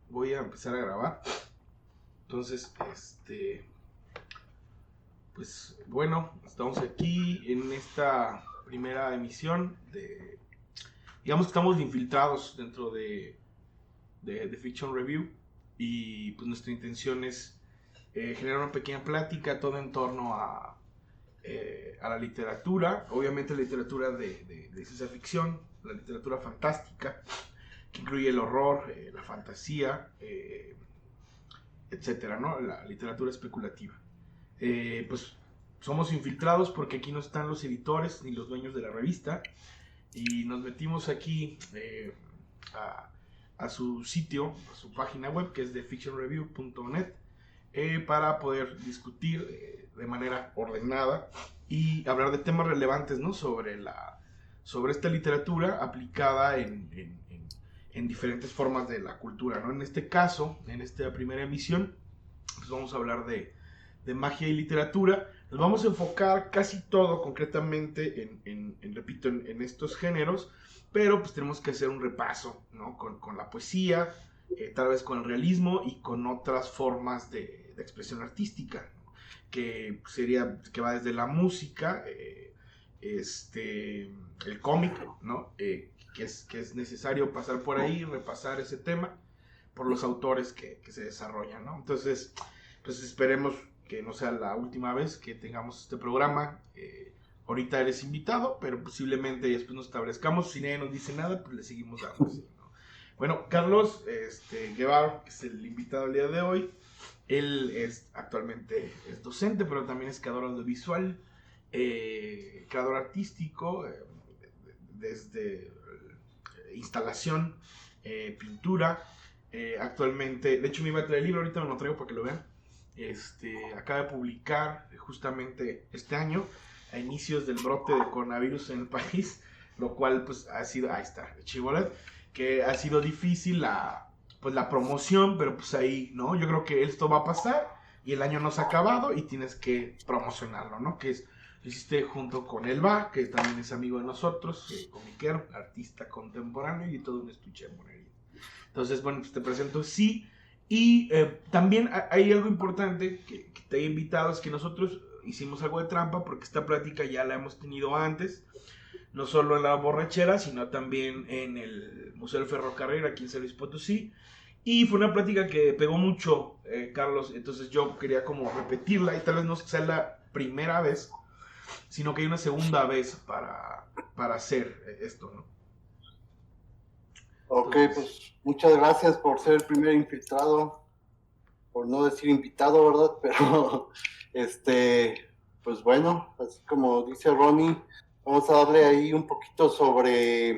Voy a empezar a grabar. Entonces, pues bueno, estamos aquí en esta primera emisión digamos que estamos infiltrados dentro de Fiction Review, y pues nuestra intención es generar una pequeña plática todo en torno a la literatura, obviamente la literatura de ciencia ficción, la literatura fantástica, que incluye el horror, la fantasía, etcétera, ¿no? La literatura especulativa. Pues somos infiltrados porque aquí no están los editores ni los dueños de la revista, y nos metimos aquí a su sitio, a su página web, que es de fictionreview.net, para poder discutir de manera ordenada y hablar de temas relevantes, ¿no? sobre esta literatura aplicada en diferentes formas de la cultura, ¿no? En este caso, en esta primera emisión, pues vamos a hablar de magia y literatura. Nos vamos a enfocar casi todo concretamente repito, en estos géneros, pero pues tenemos que hacer un repaso, ¿no? con la poesía, tal vez con el realismo y con otras formas de expresión artística, ¿no? Que va desde la música, el cómic, ¿no? Que es necesario pasar por ahí, repasar ese tema por los autores que se desarrollan, ¿no? Entonces, pues esperemos que no sea la última vez que tengamos este programa. Ahorita eres invitado, pero posiblemente después nos establezcamos. Si nadie nos dice nada, pues le seguimos dando, ¿sí? ¿No? Bueno, Carlos Guevara, que es el invitado el día de hoy, él actualmente es docente, pero también es creador audiovisual, creador artístico, desde instalación, pintura. Actualmente, de hecho me iba a traer el libro, ahorita me lo traigo para que lo vean. Acaba de publicar justamente este año, a inicios del brote de coronavirus en el país, lo cual pues ha sido, ahí está, Chivolet, que ha sido difícil la promoción, pero pues ahí, ¿no? Yo creo que esto va a pasar y el año no se ha acabado y tienes que promocionarlo, ¿no? Que lo hiciste junto con Elba, que también es amigo de nosotros, comiquero, artista contemporáneo y todo un estuche de monería. Entonces, bueno, pues te presento, sí. Y también hay algo importante que te he invitado, es que nosotros hicimos algo de trampa porque esta plática ya la hemos tenido antes, no solo en la borrachera, sino también en el Museo del Ferrocarril aquí en San Luis Potosí. Y fue una plática que pegó mucho, Carlos, entonces yo quería como repetirla, y tal vez no sea la primera vez, sino que hay una segunda vez para hacer esto, ¿no? Ok, pues muchas gracias por ser el primer infiltrado, por no decir invitado, ¿verdad? Pero, pues bueno, así como dice Ronnie, vamos a darle ahí un poquito sobre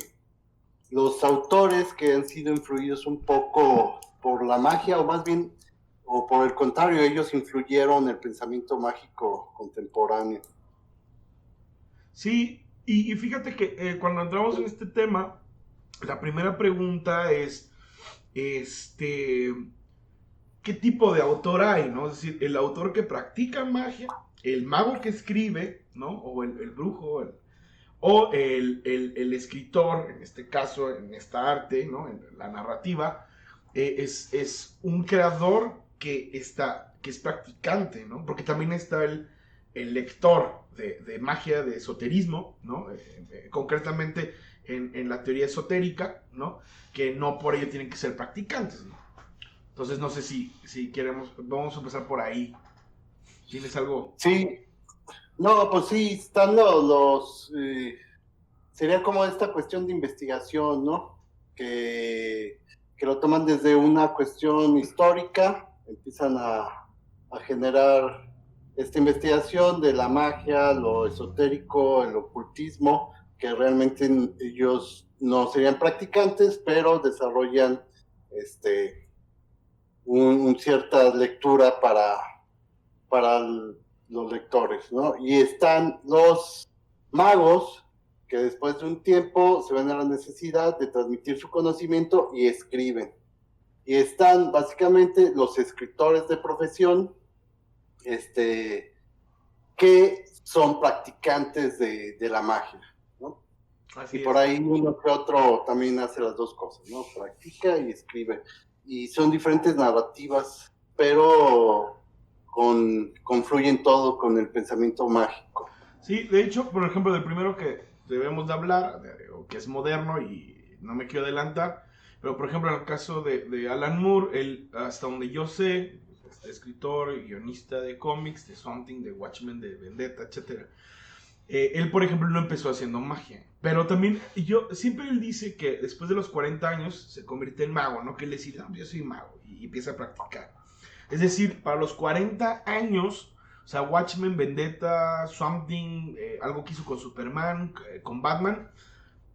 los autores que han sido influidos un poco por la magia, o más bien, o por el contrario, ellos influyeron el pensamiento mágico contemporáneo. Sí, y fíjate que cuando entramos en este tema, la primera pregunta es, ¿qué tipo de autor hay, no? Es decir, el autor que practica magia, el mago que escribe, ¿no? O el brujo, o el escritor, en este caso, en esta arte, ¿no? En la narrativa, es un creador que es practicante, ¿no? Porque también está el lector de magia, de esoterismo, ¿no? Concretamente en la teoría esotérica, ¿no? Que no por ello tienen que ser practicantes, ¿no? Entonces no sé si queremos, vamos a empezar por ahí. ¿Tienes algo? Sí, no, pues sí, están sería como esta cuestión de investigación, ¿no? Que lo toman desde una cuestión histórica, empiezan a generar esta investigación de la magia, lo esotérico, el ocultismo, que realmente ellos no serían practicantes, pero desarrollan cierta lectura para los lectores, ¿no? Y están los magos, que después de un tiempo se ven a la necesidad de transmitir su conocimiento y escriben. Y están básicamente los escritores de profesión, que son practicantes de la magia, ¿no? Así y por es. ahí uno que otro también hace las dos cosas, ¿no? Practica y escribe. Y son diferentes narrativas, pero confluyen todo con el pensamiento mágico. Sí, de hecho, por ejemplo, del primero que debemos de hablar, o que es moderno y no me quiero adelantar, pero por ejemplo en el caso de Alan Moore, él, hasta donde yo sé, escritor, guionista de cómics, de Something, de Watchmen, de Vendetta, etcétera. Él, por ejemplo, no empezó haciendo magia. Pero también, siempre él dice que después de los 40 años se convierte en mago, ¿no? Que él decide, no, yo soy mago, y empieza a practicar. Es decir, para los 40 años, o sea, Watchmen, Vendetta, Something, algo que hizo con Superman, con Batman,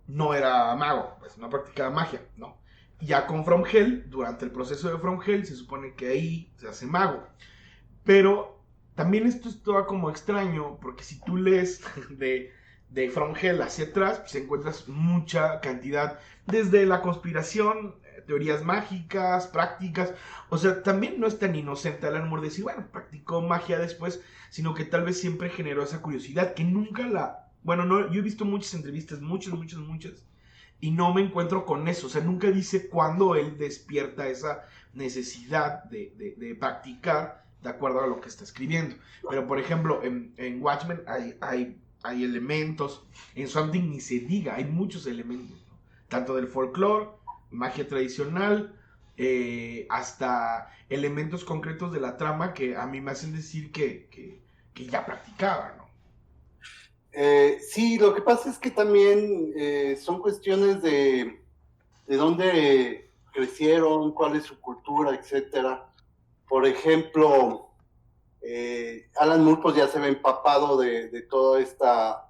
no era mago, pues no practicaba magia, ¿no? Ya con From Hell, durante el proceso de From Hell, se supone que ahí se hace mago. Pero también esto es todo como extraño, porque si tú lees de From Hell hacia atrás, pues encuentras mucha cantidad, desde la conspiración, teorías mágicas, prácticas. O sea, también no es tan inocente Alan Moore decir, bueno, practicó magia después, sino que tal vez siempre generó esa curiosidad que nunca la... Bueno, no, yo he visto muchas entrevistas, muchas, y no me encuentro con eso. O sea, nunca dice cuándo él despierta esa necesidad de practicar de acuerdo a lo que está escribiendo. Pero, por ejemplo, en Watchmen hay elementos, en Something ni se diga, hay muchos elementos, ¿no? Tanto del folclore, magia tradicional, hasta elementos concretos de la trama que a mí me hacen decir que ya practicaba, ¿no? Sí, lo que pasa es que también son cuestiones de dónde crecieron, cuál es su cultura, etcétera. Por ejemplo, Alan Moore pues ya se ve empapado de toda esta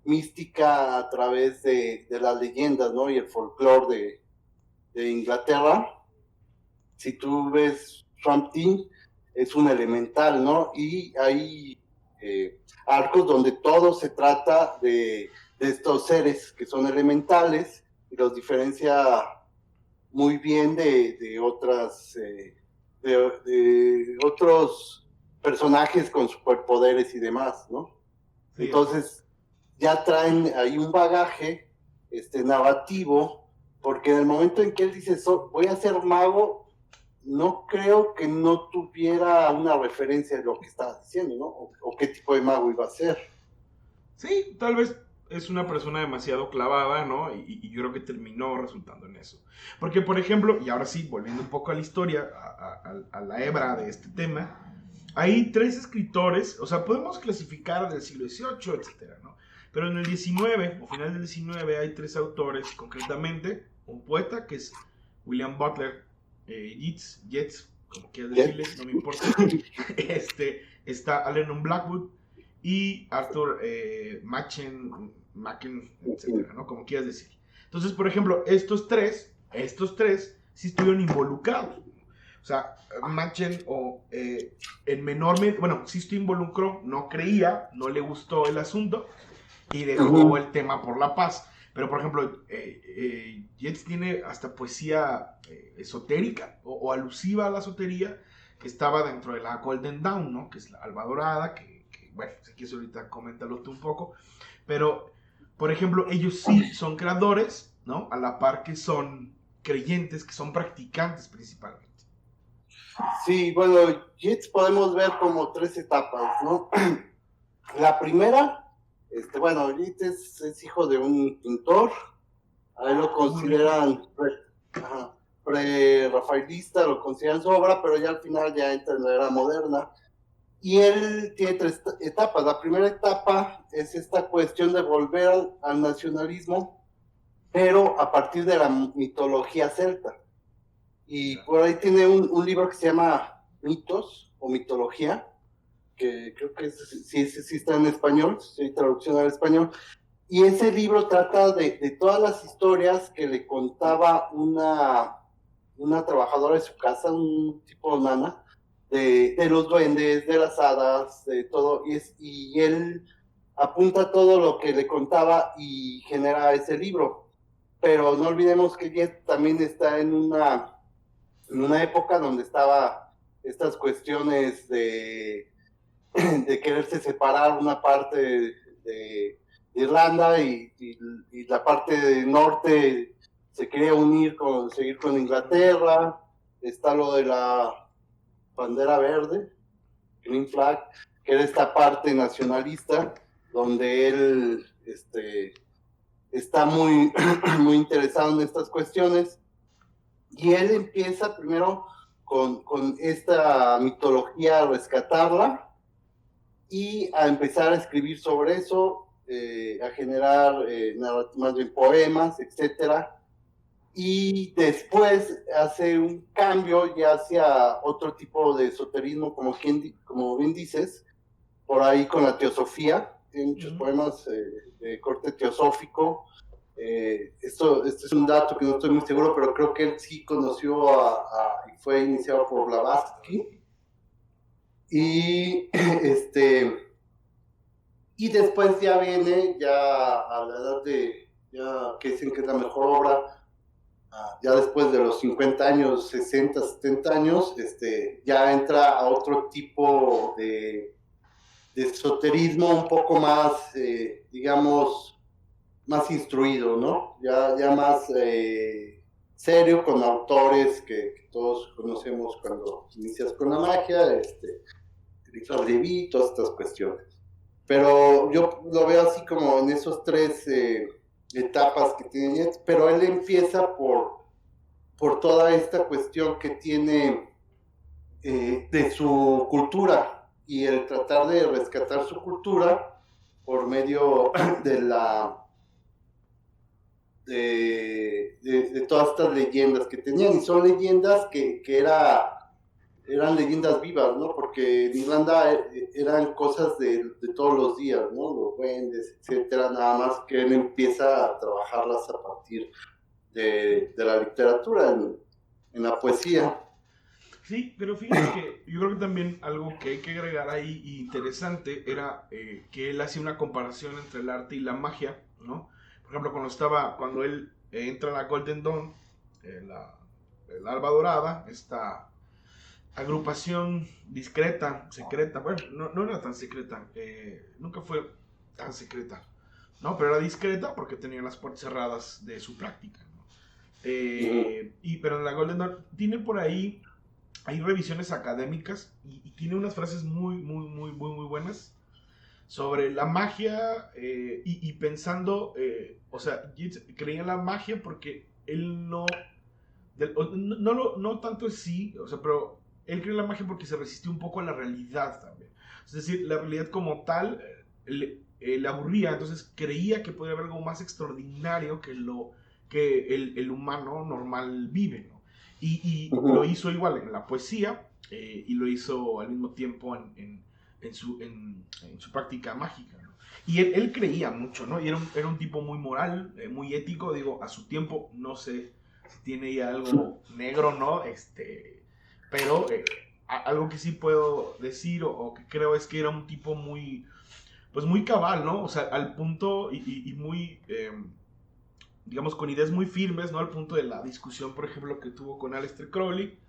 mística a través de las leyendas, ¿no? Y el folclore de Inglaterra. Si tú ves Swamp Thing, es un elemental, ¿no? Y hay arcos donde todo se trata de estos seres que son elementales y los diferencia muy bien de otras de otros personajes con superpoderes y demás, ¿no? Sí, Entonces ya traen ahí un bagaje narrativo, porque en el momento en que él dice voy a ser mago, no creo que no tuviera una referencia de lo que estaba diciendo, ¿no? O qué tipo de mago iba a ser. sí, tal vez es una persona demasiado clavada, ¿no? Y yo creo que terminó resultando en eso. Porque, por ejemplo, y ahora sí, volviendo un poco a la historia, a la hebra de este tema, hay tres escritores, o sea, podemos clasificar del siglo XVIII, etcétera, ¿no? Pero en el XIX, o final del XIX, hay tres autores, concretamente, un poeta que es William Butler Yeats, como quieras decirle, no me importa. Está Allen Blackwood y Arthur Machen, etcétera, ¿no? Como quieras decir. Entonces, por ejemplo, estos tres sí estuvieron involucrados. O sea, Machen en menor medida, bueno, sí estoy involucrado, no creía, no le gustó el asunto y dejó el tema por la paz. Pero, por ejemplo, Yeats tiene hasta poesía esotérica o alusiva a la esotería que estaba dentro de la Golden Dawn, ¿no? Que es la alba dorada, bueno, si quieres ahorita coméntalo tú un poco. Pero, por ejemplo, ellos sí son creadores, ¿no? A la par que son creyentes, que son practicantes principalmente. Sí, bueno, Yeats podemos ver como tres etapas, ¿no? La primera, bueno, Yeats es hijo de un pintor, a él lo consideran pre-rafaelista, lo consideran su obra, pero ya al final ya entra en la era moderna. Y él tiene tres etapas. La primera etapa es esta cuestión de volver al nacionalismo, pero a partir de la mitología celta. Y por ahí tiene un libro que se llama Mitos o Mitología, que creo que sí está en español, sí hay traducción al español. Y ese libro trata de todas las historias que le contaba una trabajadora de su casa, un tipo de nana, de los duendes, de las hadas, de todo, y él apunta todo lo que le contaba y genera ese libro. Pero no olvidemos que Jet también está en una época donde estaba estas cuestiones de quererse separar una parte de Irlanda y la parte del norte se quería seguir con Inglaterra. Está lo de la bandera verde, Green Flag, que era esta parte nacionalista donde él está muy, muy interesado en estas cuestiones. Y él empieza primero con esta mitología a rescatarla y a empezar a escribir sobre eso, a generar más bien poemas, etcétera. Y después hace un cambio ya hacia otro tipo de esoterismo, como bien dices, por ahí con la teosofía. Tiene muchos poemas de corte teosófico. Esto es un dato que no estoy muy seguro, pero creo que él sí conoció y fue iniciado por Blavatsky. Y y después ya viene, ya a la edad que dicen que es la mejor obra, ya después de los 50 años, 60, 70 años, ya entra a otro tipo de esoterismo un poco más, digamos, más instruido, ¿no? Ya más serio, con autores que todos conocemos cuando inicias con la magia, Richard Levy, todas estas cuestiones. Pero yo lo veo así como en esos tres etapas que tiene, pero él empieza por toda esta cuestión que tiene de su cultura y el tratar de rescatar su cultura por medio de todas estas leyendas que tenían, y son leyendas que eran leyendas vivas, ¿no? Porque en Irlanda eran cosas de todos los días, ¿no? Los duendes, etcétera, nada más que él empieza a trabajarlas a partir de la literatura, en la poesía. Sí, pero fíjate que yo creo que también algo que hay que agregar ahí interesante era que él hacía una comparación entre el arte y la magia, ¿no? Por ejemplo, cuando él entra a la Golden Dawn, el Alba Dorada, esta agrupación discreta, secreta, bueno, no era tan secreta, nunca fue tan secreta, ¿no? Pero era discreta porque tenía las puertas cerradas de su práctica, ¿no? Pero en la Golden Dawn tiene por ahí, hay revisiones académicas y tiene unas frases muy buenas sobre la magia y pensando, o sea, Yeats creía en la magia porque él no tanto es sí, o sea, pero él cree en la magia porque se resistió un poco a la realidad también. Es decir, la realidad como tal le aburría, entonces creía que podía haber algo más extraordinario que el humano normal vive, ¿no? Y lo hizo igual en la poesía y lo hizo al mismo tiempo en su práctica mágica, ¿no? Y él creía mucho, ¿no? Y era un tipo muy moral, muy ético, digo, a su tiempo, no sé si tiene ya algo negro, ¿no? Pero algo que sí puedo decir o que creo es que era un tipo pues muy cabal, ¿no? O sea, al punto y muy, digamos, con ideas muy firmes, ¿no? Al punto de la discusión, por ejemplo, que tuvo con Aleister Crowley,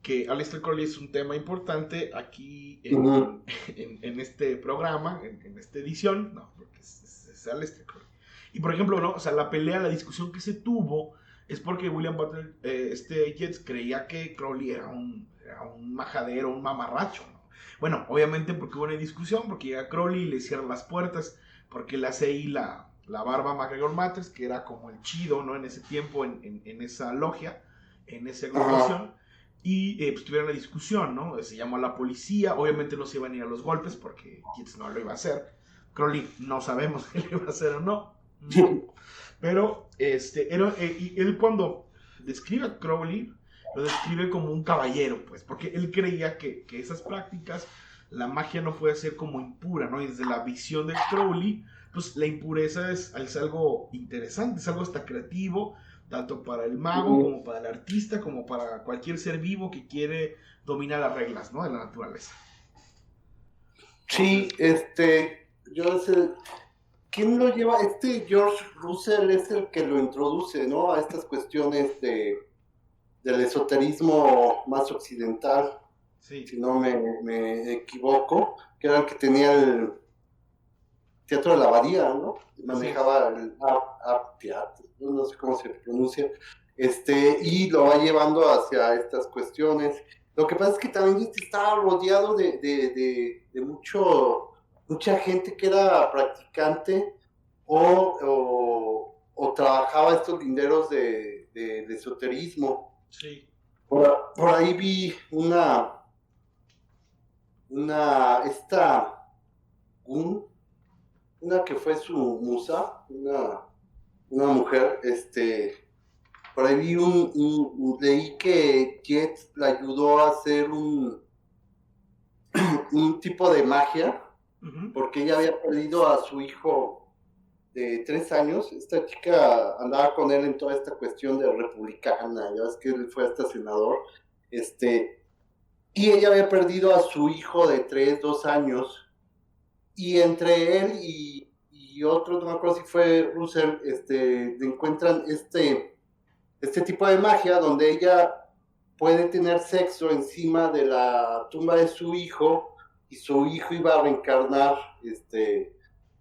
que Aleister Crowley es un tema importante aquí en este programa, en esta edición, no, porque es Aleister Crowley. Y por ejemplo, ¿no? O sea, la discusión que se tuvo es porque William Butler Yeats creía que Crowley era un majadero, un mamarracho, ¿no? Bueno, obviamente porque hubo una discusión, porque llega Crowley y le cierra las puertas, porque le hace ahí la barba MacGregor Matters, que era como el chido, ¿no? En ese tiempo, en esa logia, en esa agrupación. Y pues tuvieron la discusión, ¿no? Se llamó a la policía, obviamente no se iban a ir a los golpes porque Yeats no lo iba a hacer. Crowley no sabemos si lo iba a hacer o no. Pero y él cuando describe a Crowley, lo describe como un caballero, pues, porque él creía que esas prácticas, la magia no puede ser como impura, ¿no? Y desde la visión de Crowley, pues la impureza es algo interesante, es algo hasta creativo, tanto para el mago como para el artista, como para cualquier ser vivo que quiere dominar las reglas, ¿no? De la naturaleza. Sí, ¿quién lo lleva? George Russell es el que lo introduce, ¿no? A estas cuestiones del esoterismo más occidental. Sí. si no me equivoco, que era el que tenía el Teatro de la Abadía, ¿no? Sí. Manejaba el Art Theater, no sé cómo se pronuncia, y lo va llevando hacia estas cuestiones. Lo que pasa es que también estaba rodeado de mucha gente que era practicante o trabajaba estos linderos de esoterismo. Sí. Por ahí vi esta Gun, una que fue su musa, una mujer, por ahí vi leí que Jet le ayudó a hacer un tipo de magia, Uh-huh. porque ella había perdido a su hijo de 3 años. Esta chica andaba con él en toda esta cuestión de republicana, ya ves que él fue hasta senador, y ella había perdido a su hijo de 2 años, y entre él y otro, no me acuerdo si fue Russell, encuentran este tipo de magia donde ella puede tener sexo encima de la tumba de su hijo, y su hijo iba a reencarnar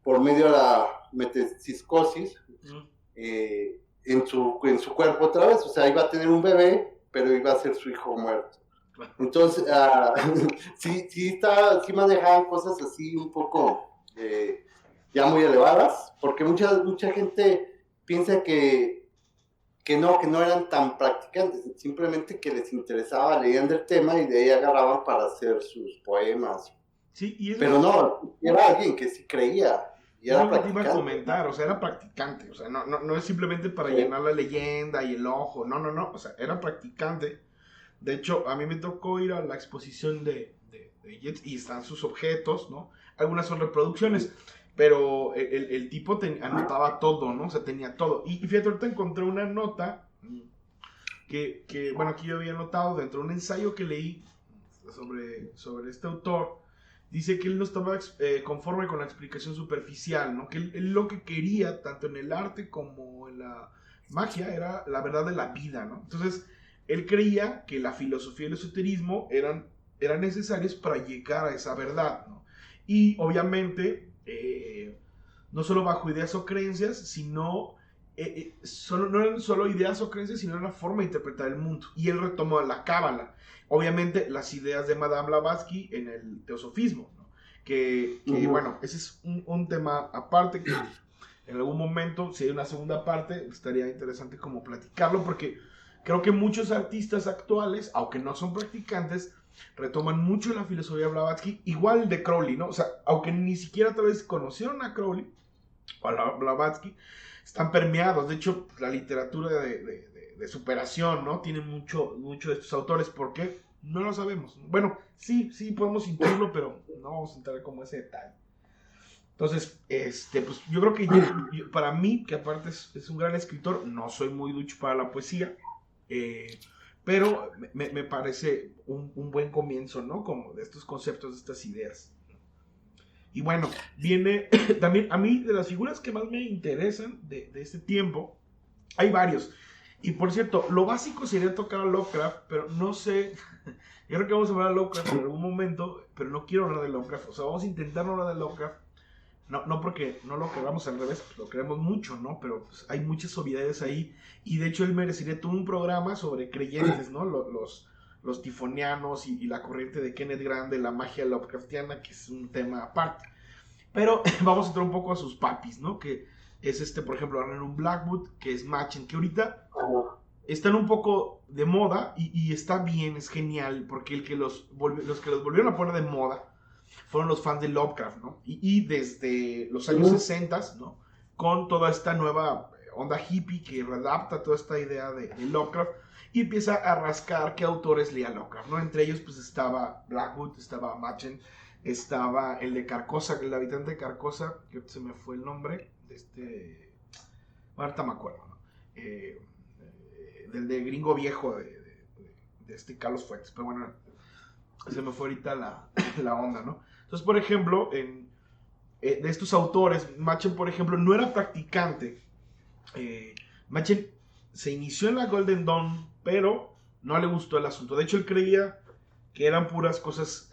por medio de la metempsicosis, en su cuerpo otra vez. O sea, iba a tener un bebé, pero iba a ser su hijo muerto. Entonces, sí manejaban cosas así un poco ya muy elevadas, porque mucha gente piensa que no eran tan practicantes, simplemente que les interesaba, leían del tema y de ahí agarraban para hacer sus poemas. Sí, y eso Pero no, era alguien que sí creía y es era lo que te iba a practicante. comentar, o sea, era practicante, o sea, no es simplemente para Sí. llenar la leyenda y el ojo, no, o sea, era practicante. De hecho, a mí me tocó ir a la exposición de Jets y están sus objetos, ¿no? Algunas son reproducciones, pero el tipo anotaba todo, ¿no? O sea, tenía todo. Y fíjate, ahorita encontré una nota bueno, aquí yo había notado dentro de un ensayo que leí sobre este autor. Dice que él no estaba conforme con la explicación superficial, ¿no? Que él lo que quería, tanto en el arte como en la magia, era la verdad de la vida, ¿no? Entonces, él creía que la filosofía y el esoterismo eran necesarios para llegar a esa verdad, ¿no? Y obviamente, no solo bajo ideas o creencias, sino no eran solo ideas o creencias, sino una forma de interpretar el mundo. Y él retomó la cábala, obviamente las ideas de Madame Blavatsky en el teosofismo, ¿no? Bueno, ese es un tema aparte que en algún momento, si hay una segunda parte, estaría interesante como platicarlo, porque creo que muchos artistas actuales, aunque no son practicantes, retoman mucho la filosofía de Blavatsky, igual de Crowley, ¿no? O sea, aunque ni siquiera tal vez conocieron a Crowley o a Blavatsky, están permeados. De hecho, la literatura de superación, ¿no? Tiene mucho de estos autores. ¿Por qué? No lo sabemos. Bueno, sí podemos intuirlo, pero no vamos a entrar como ese detalle. Entonces, pues yo creo que para mí, que aparte es un gran escritor, no soy muy ducho para la poesía, pero me parece un buen comienzo, ¿no? Como de estos conceptos, de estas ideas. Y bueno, viene también a mí de las figuras que más me interesan de este tiempo, hay varios. Y por cierto, lo básico sería tocar a Lovecraft, pero no sé, yo creo que vamos a hablar de Lovecraft en algún momento, pero no quiero hablar de Lovecraft. O sea, vamos a intentar no hablar de Lovecraft. No porque no lo queramos, al revés, pues lo queremos mucho, ¿no? Pero pues, hay muchas obviedades ahí. Y de hecho él merecería todo un programa sobre creyentes, ¿no? Los tifonianos y la corriente de Kenneth Grant, la magia Lovecraftiana, que es un tema aparte. Pero vamos a entrar un poco a sus papis, ¿no? Que es por ejemplo, Aaron Blackwood, que es Machen, que ahorita están un poco de moda y está bien, es genial, porque los que los volvieron a poner de moda fueron los fans de Lovecraft, ¿no? Y desde los años 60, ¿no? Con toda esta nueva onda hippie que readapta toda esta idea de Lovecraft y empieza a rascar qué autores leía Lovecraft, ¿no? Entre ellos pues estaba Blackwood, estaba Machen, estaba el de Carcosa, el habitante de Carcosa, que se me fue el nombre, ahorita me acuerdo, ¿no? Del de Gringo Viejo, de Carlos Fuentes, pero bueno, se me fue ahorita la onda, ¿no? Entonces, por ejemplo, de estos autores, Machen, por ejemplo, no era practicante. Machen se inició en la Golden Dawn, pero no le gustó el asunto. De hecho, él creía que eran puras cosas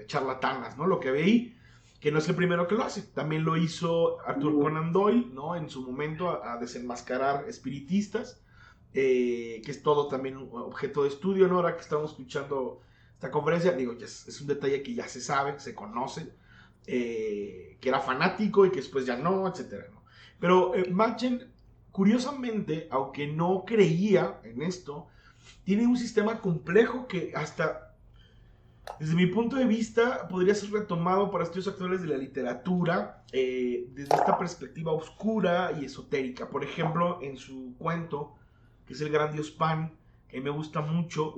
charlatanas, ¿no? Lo que veí, que no es el primero que lo hace. También lo hizo Arthur Conan Doyle, ¿no? En su momento a desenmascarar espiritistas, que es todo también un objeto de estudio, ¿no? Ahora que estamos escuchando esta conferencia, digo, ya es un detalle que ya se sabe, se conoce, que era fanático y que después ya no, etcétera, ¿no? Pero Machen, curiosamente, aunque no creía en esto, tiene un sistema complejo que hasta, desde mi punto de vista, podría ser retomado para estudios actuales de la literatura desde esta perspectiva oscura y esotérica. Por ejemplo, en su cuento, que es El Gran Dios Pan, que me gusta mucho,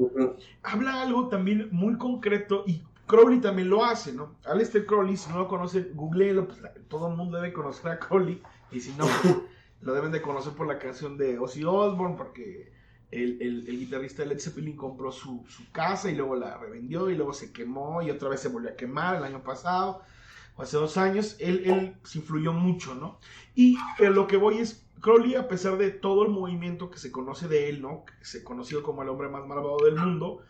habla algo también muy concreto y Crowley también lo hace, ¿no? Aleister Crowley, si no lo conocen, googleelo, pues todo el mundo debe conocer a Crowley, y si no, pues, lo deben de conocer por la canción de Ozzy Osbourne, porque el guitarrista de Led Zeppelin compró su casa y luego la revendió y luego se quemó y otra vez se volvió a quemar el año pasado o hace 2 años. Él se influyó mucho, ¿no? Y lo que voy es, Crowley, a pesar de todo el movimiento que se conoce de él, ¿no? Que se conoció como el hombre más malvado del mundo,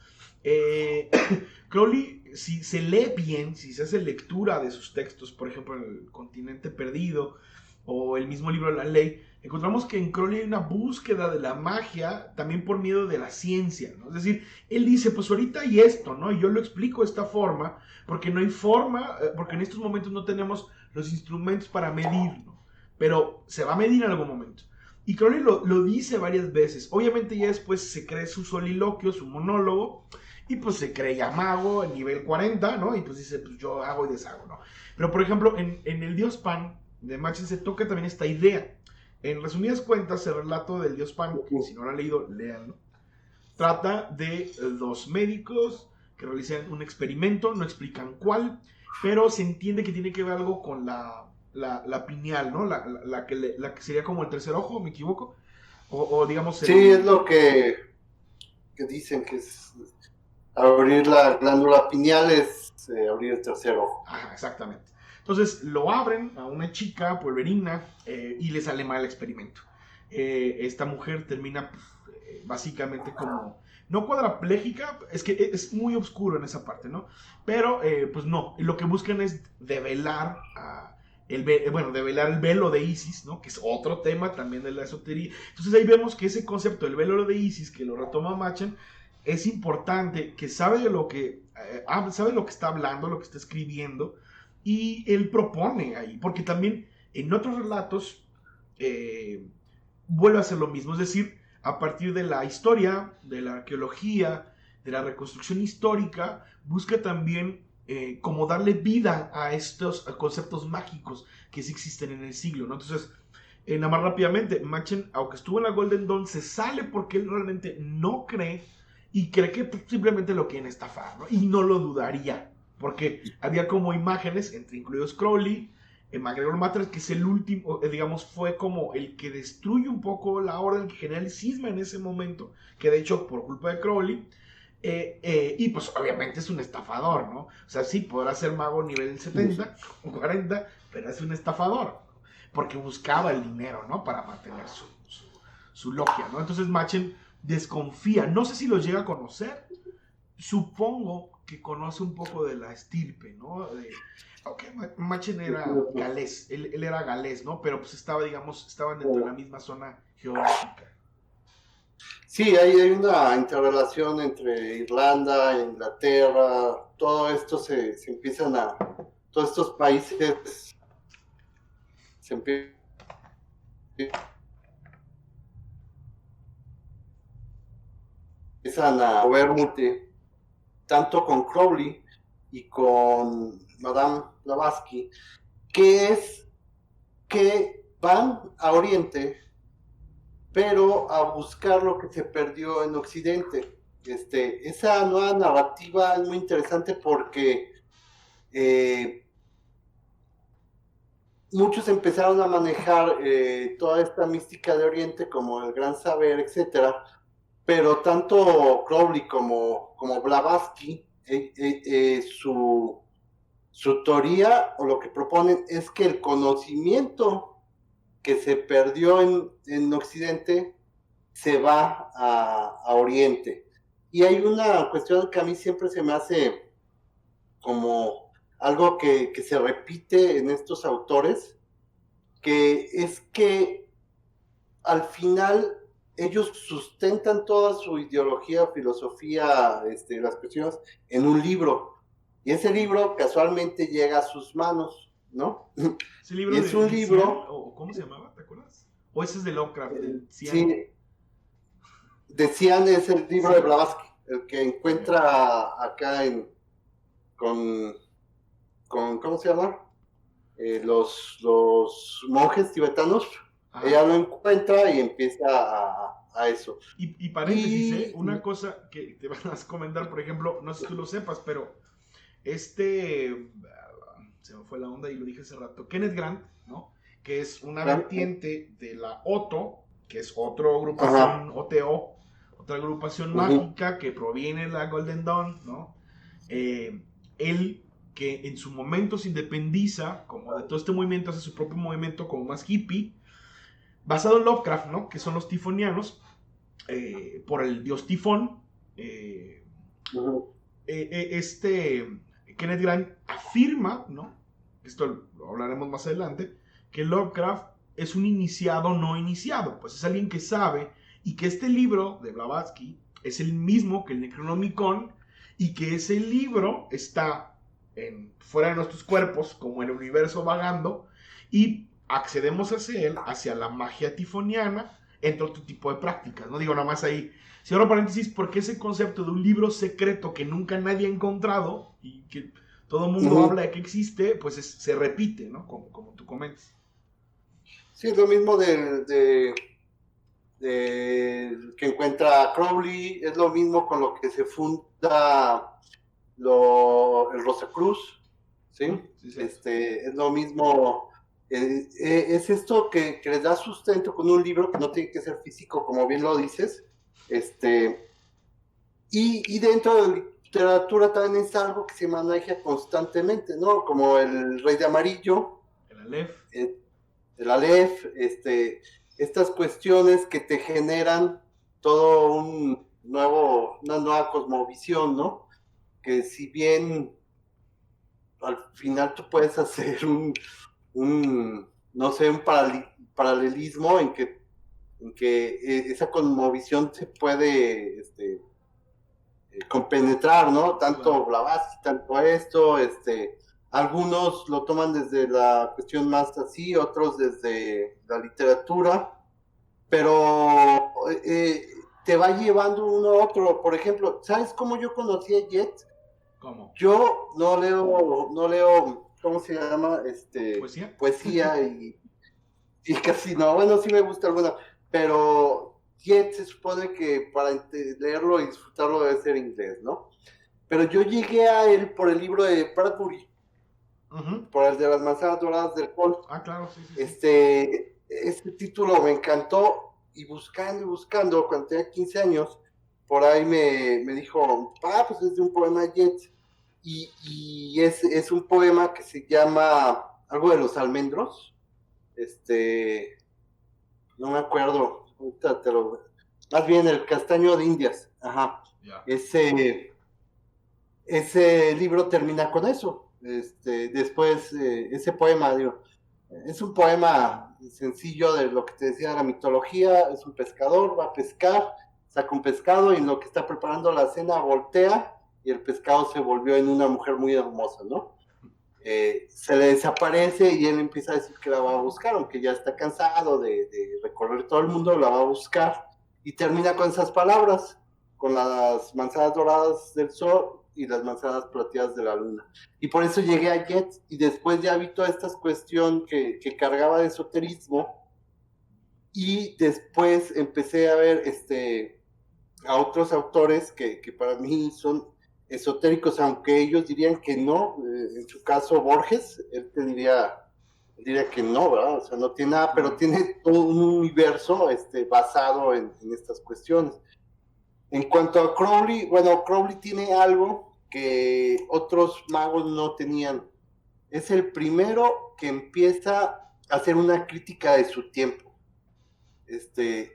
Crowley, si se lee bien, si se hace lectura de sus textos, por ejemplo, en El Continente Perdido o el mismo libro de la ley, encontramos que en Crowley hay una búsqueda de la magia también por miedo de la ciencia, ¿no? Es decir, él dice, pues ahorita hay esto, ¿no? Y yo lo explico de esta forma, porque no hay forma, porque en estos momentos no tenemos los instrumentos para medir, ¿no? Pero se va a medir en algún momento. Y Crowley lo dice varias veces. Obviamente ya después se cree su soliloquio, su monólogo, y pues se cree ya mago en nivel 40, ¿no? Y pues dice, pues yo hago y deshago, ¿no? Pero por ejemplo, en El Dios Pan de Machen se toca también esta idea. En resumidas cuentas, el relato del Dios Pan, que si no lo han leído, léanlo, trata de 2 médicos que realizan un experimento, no explican cuál, pero se entiende que tiene que ver algo con la pineal, ¿no? La que sería como el tercer ojo, ¿me equivoco? O digamos... Sí, es lo que dicen que es abrir la glándula pineal, es abrir el tercer ojo. Ajá, exactamente. Entonces lo abren a una chica pueblerina y le sale mal el experimento. Esta mujer termina básicamente como, no cuadraplégica, es que es muy oscuro en esa parte, ¿no? Pero pues no, lo que buscan es develar develar el velo de Isis, ¿no? Que es otro tema también de la esotería. Entonces ahí vemos que ese concepto del velo de Isis, que lo retoma Machen, es importante, que sabe de lo que sabe lo que está hablando, lo que está escribiendo, y él propone ahí, porque también en otros relatos vuelve a hacer lo mismo, es decir, a partir de la historia, de la arqueología, de la reconstrucción histórica, busca también como darle vida a estos conceptos mágicos que sí existen en el siglo, ¿no? Entonces, nada más rápidamente, Machen, aunque estuvo en la Golden Dawn, se sale porque él realmente no cree y cree que simplemente lo quieren estafar, ¿no? Y no lo dudaría, porque había como imágenes, entre incluidos Crowley, MacGregor Matters, que es el último, digamos, fue como el que destruye un poco la orden, que genera el cisma en ese momento, que de hecho por culpa de Crowley, y pues obviamente es un estafador, ¿no? O sea, sí, podrá ser mago nivel 70 o 40, pero es un estafador, porque buscaba el dinero, ¿no? Para mantener su logia, ¿no? Entonces Machen desconfía, no sé si los llega a conocer, supongo que conoce un poco de la estirpe, ¿no? Machen era galés, él era galés, ¿no? Pero pues estaban dentro de la misma zona geográfica. Sí, hay una interrelación entre Irlanda, Inglaterra, todo esto se empiezan a, todos estos países se empiezan a mover tanto con Crowley y con Madame Blavatsky, que es que van a Oriente, pero a buscar lo que se perdió en Occidente. Esa nueva narrativa es muy interesante porque muchos empezaron a manejar toda esta mística de Oriente como el gran saber, etcétera, pero tanto Crowley como Blavatsky, su teoría o lo que proponen es que el conocimiento que se perdió en Occidente se va a Oriente. Y hay una cuestión que a mí siempre se me hace como algo que se repite en estos autores, que es que al final ellos sustentan toda su ideología, filosofía, las cuestiones en un libro. Y ese libro casualmente llega a sus manos, ¿no? ¿Ese libro Y es un de Cian? libro, ¿O cómo se llamaba? ¿Te acuerdas? ¿O ese es de Lovecraft, el Cian? sí, decían, es el libro Sí. de Blavatsky, el que Ya. encuentra acá con, ¿cómo se llama? Los monjes tibetanos. Ajá. Ella lo encuentra y empieza a eso. Y paréntesis, Y, una cosa que te van a comentar, por ejemplo, no sé si tú lo sepas, pero este, se me fue la onda y lo dije hace rato, Kenneth Grant, ¿no? Que es una vertiente de la OTO, que es otra agrupación, ajá, OTO, otra agrupación uh-huh, mágica que proviene de la Golden Dawn, ¿no? Él que en su momento se independiza como de todo este movimiento, hace su propio movimiento como más hippie, basado en Lovecraft, ¿no? Que son los tifonianos, por el dios tifón. Eh, uh-huh. este Kenneth Grant afirma, ¿no? Esto lo hablaremos más adelante, que Lovecraft es un iniciado no iniciado, pues es alguien que sabe y que este libro de Blavatsky es el mismo que el Necronomicon y que ese libro está fuera de nuestros cuerpos, como en el universo vagando, y accedemos hacia él, hacia la magia tifoniana, entre otro tipo de prácticas. No digo nada más ahí. Cierro paréntesis, porque ese concepto de un libro secreto que nunca nadie ha encontrado y que todo el mundo Uh-huh. habla de que existe, pues se repite, ¿no? Como tú comentas. Sí, es lo mismo que encuentra Crowley, es lo mismo con lo que se funda el Rosacruz, ¿sí? Sí, cierto. Es lo mismo, es esto que les da sustento con un libro que no tiene que ser físico, como bien lo dices, y dentro de la literatura también es algo que se maneja constantemente, ¿no? Como el Rey de Amarillo, El Aleph. eh, el Aleph, estas cuestiones que te generan todo una nueva cosmovisión, ¿no? Que si bien al final tú puedes hacer no sé, un paralelismo en que esa cosmovisión se puede compenetrar, ¿no? Tanto Claro. Blavatsky, tanto esto, algunos lo toman desde la cuestión más así, otros desde la literatura, pero te va llevando uno a otro. Por ejemplo, ¿sabes cómo yo conocí a Jet? ¿Cómo? Yo no leo, ¿cómo se llama? ¿Poesía? Poesía y casi no, bueno, sí me gusta alguna, pero Jet se supone que para leerlo y disfrutarlo debe ser inglés, ¿no? Pero yo llegué a él por el libro de Bradbury, Uh-huh. por el de las manzanas doradas del Paul. Ah, claro, sí, sí, sí. Este título me encantó y buscando, cuando tenía 15 años, por ahí me dijo, pues es de un poema de Jet. Y es un poema que se llama algo de los almendros. No me acuerdo, ahorita más bien el castaño de Indias. Ajá. Ya. Ese libro termina con eso. Después, ese poema, digo, es un poema sencillo de lo que te decía de la mitología. Es un pescador, va a pescar, saca un pescado y en lo que está preparando la cena voltea y el pescado se volvió en una mujer muy hermosa, ¿no? Se le desaparece y él empieza a decir que la va a buscar, aunque ya está cansado de recorrer todo el mundo, la va a buscar y termina con esas palabras, con las manzanas doradas del sol y las manzanas plateadas de la luna. Y por eso llegué a Jet y después ya vi toda esta cuestión que cargaba de esoterismo y después empecé a ver a otros autores que para mí son esotéricos, aunque ellos dirían que no. En su caso, Borges, él diría que no, ¿verdad? O sea, no tiene nada, pero Claro. tiene todo un universo basado en estas cuestiones. En cuanto a Crowley, bueno, Crowley tiene algo que otros magos no tenían. Es el primero que empieza a hacer una crítica de su tiempo.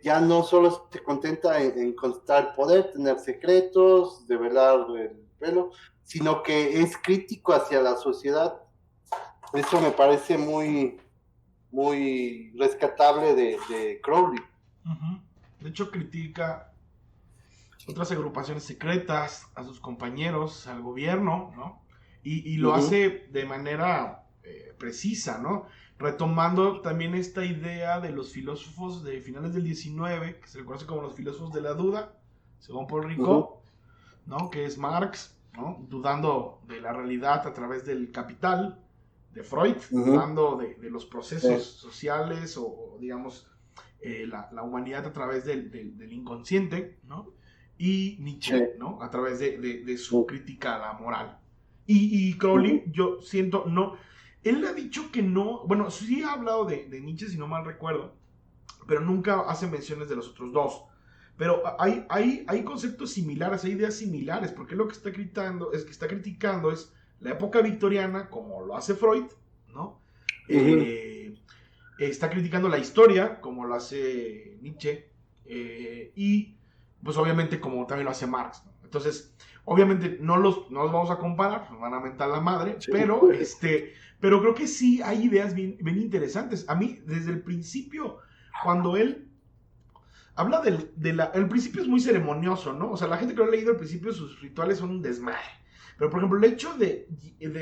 ya no solo se contenta en conquistar el poder, tener secretos, develar el pelo, sino que es crítico hacia la sociedad. Eso me parece muy, muy rescatable de Crowley. Uh-huh. De hecho, critica otras agrupaciones secretas, a sus compañeros, al gobierno, ¿no? Y lo hace de manera precisa, ¿no? Retomando también esta idea de los filósofos de finales del 19, que se le conoce como los filósofos de la duda, según Paul Ricoeur, ¿no? Que es Marx, ¿no? Dudando de la realidad a través del capital, de Freud, dudando de los procesos sociales o digamos, la humanidad a través del inconsciente, ¿no? Y Nietzsche, ¿no? A través de su crítica a la moral. Y Crowley, yo siento, no, él ha dicho que no, bueno, sí ha hablado de Nietzsche, si no mal recuerdo, pero nunca hace menciones de los otros dos. Pero hay conceptos similares, hay ideas similares, porque lo que está criticando es la época victoriana, como lo hace Freud, ¿no? Está criticando la historia, como lo hace Nietzsche, y pues obviamente como también lo hace Marx, ¿no? Entonces, obviamente no los vamos a comparar, nos van a mentar la madre, sí. pero creo que sí hay ideas bien interesantes. A mí, desde el principio, cuando él habla el principio es muy ceremonioso, ¿no? O sea, la gente que lo ha leído al principio, sus rituales son un desmadre. Pero, por ejemplo, el hecho de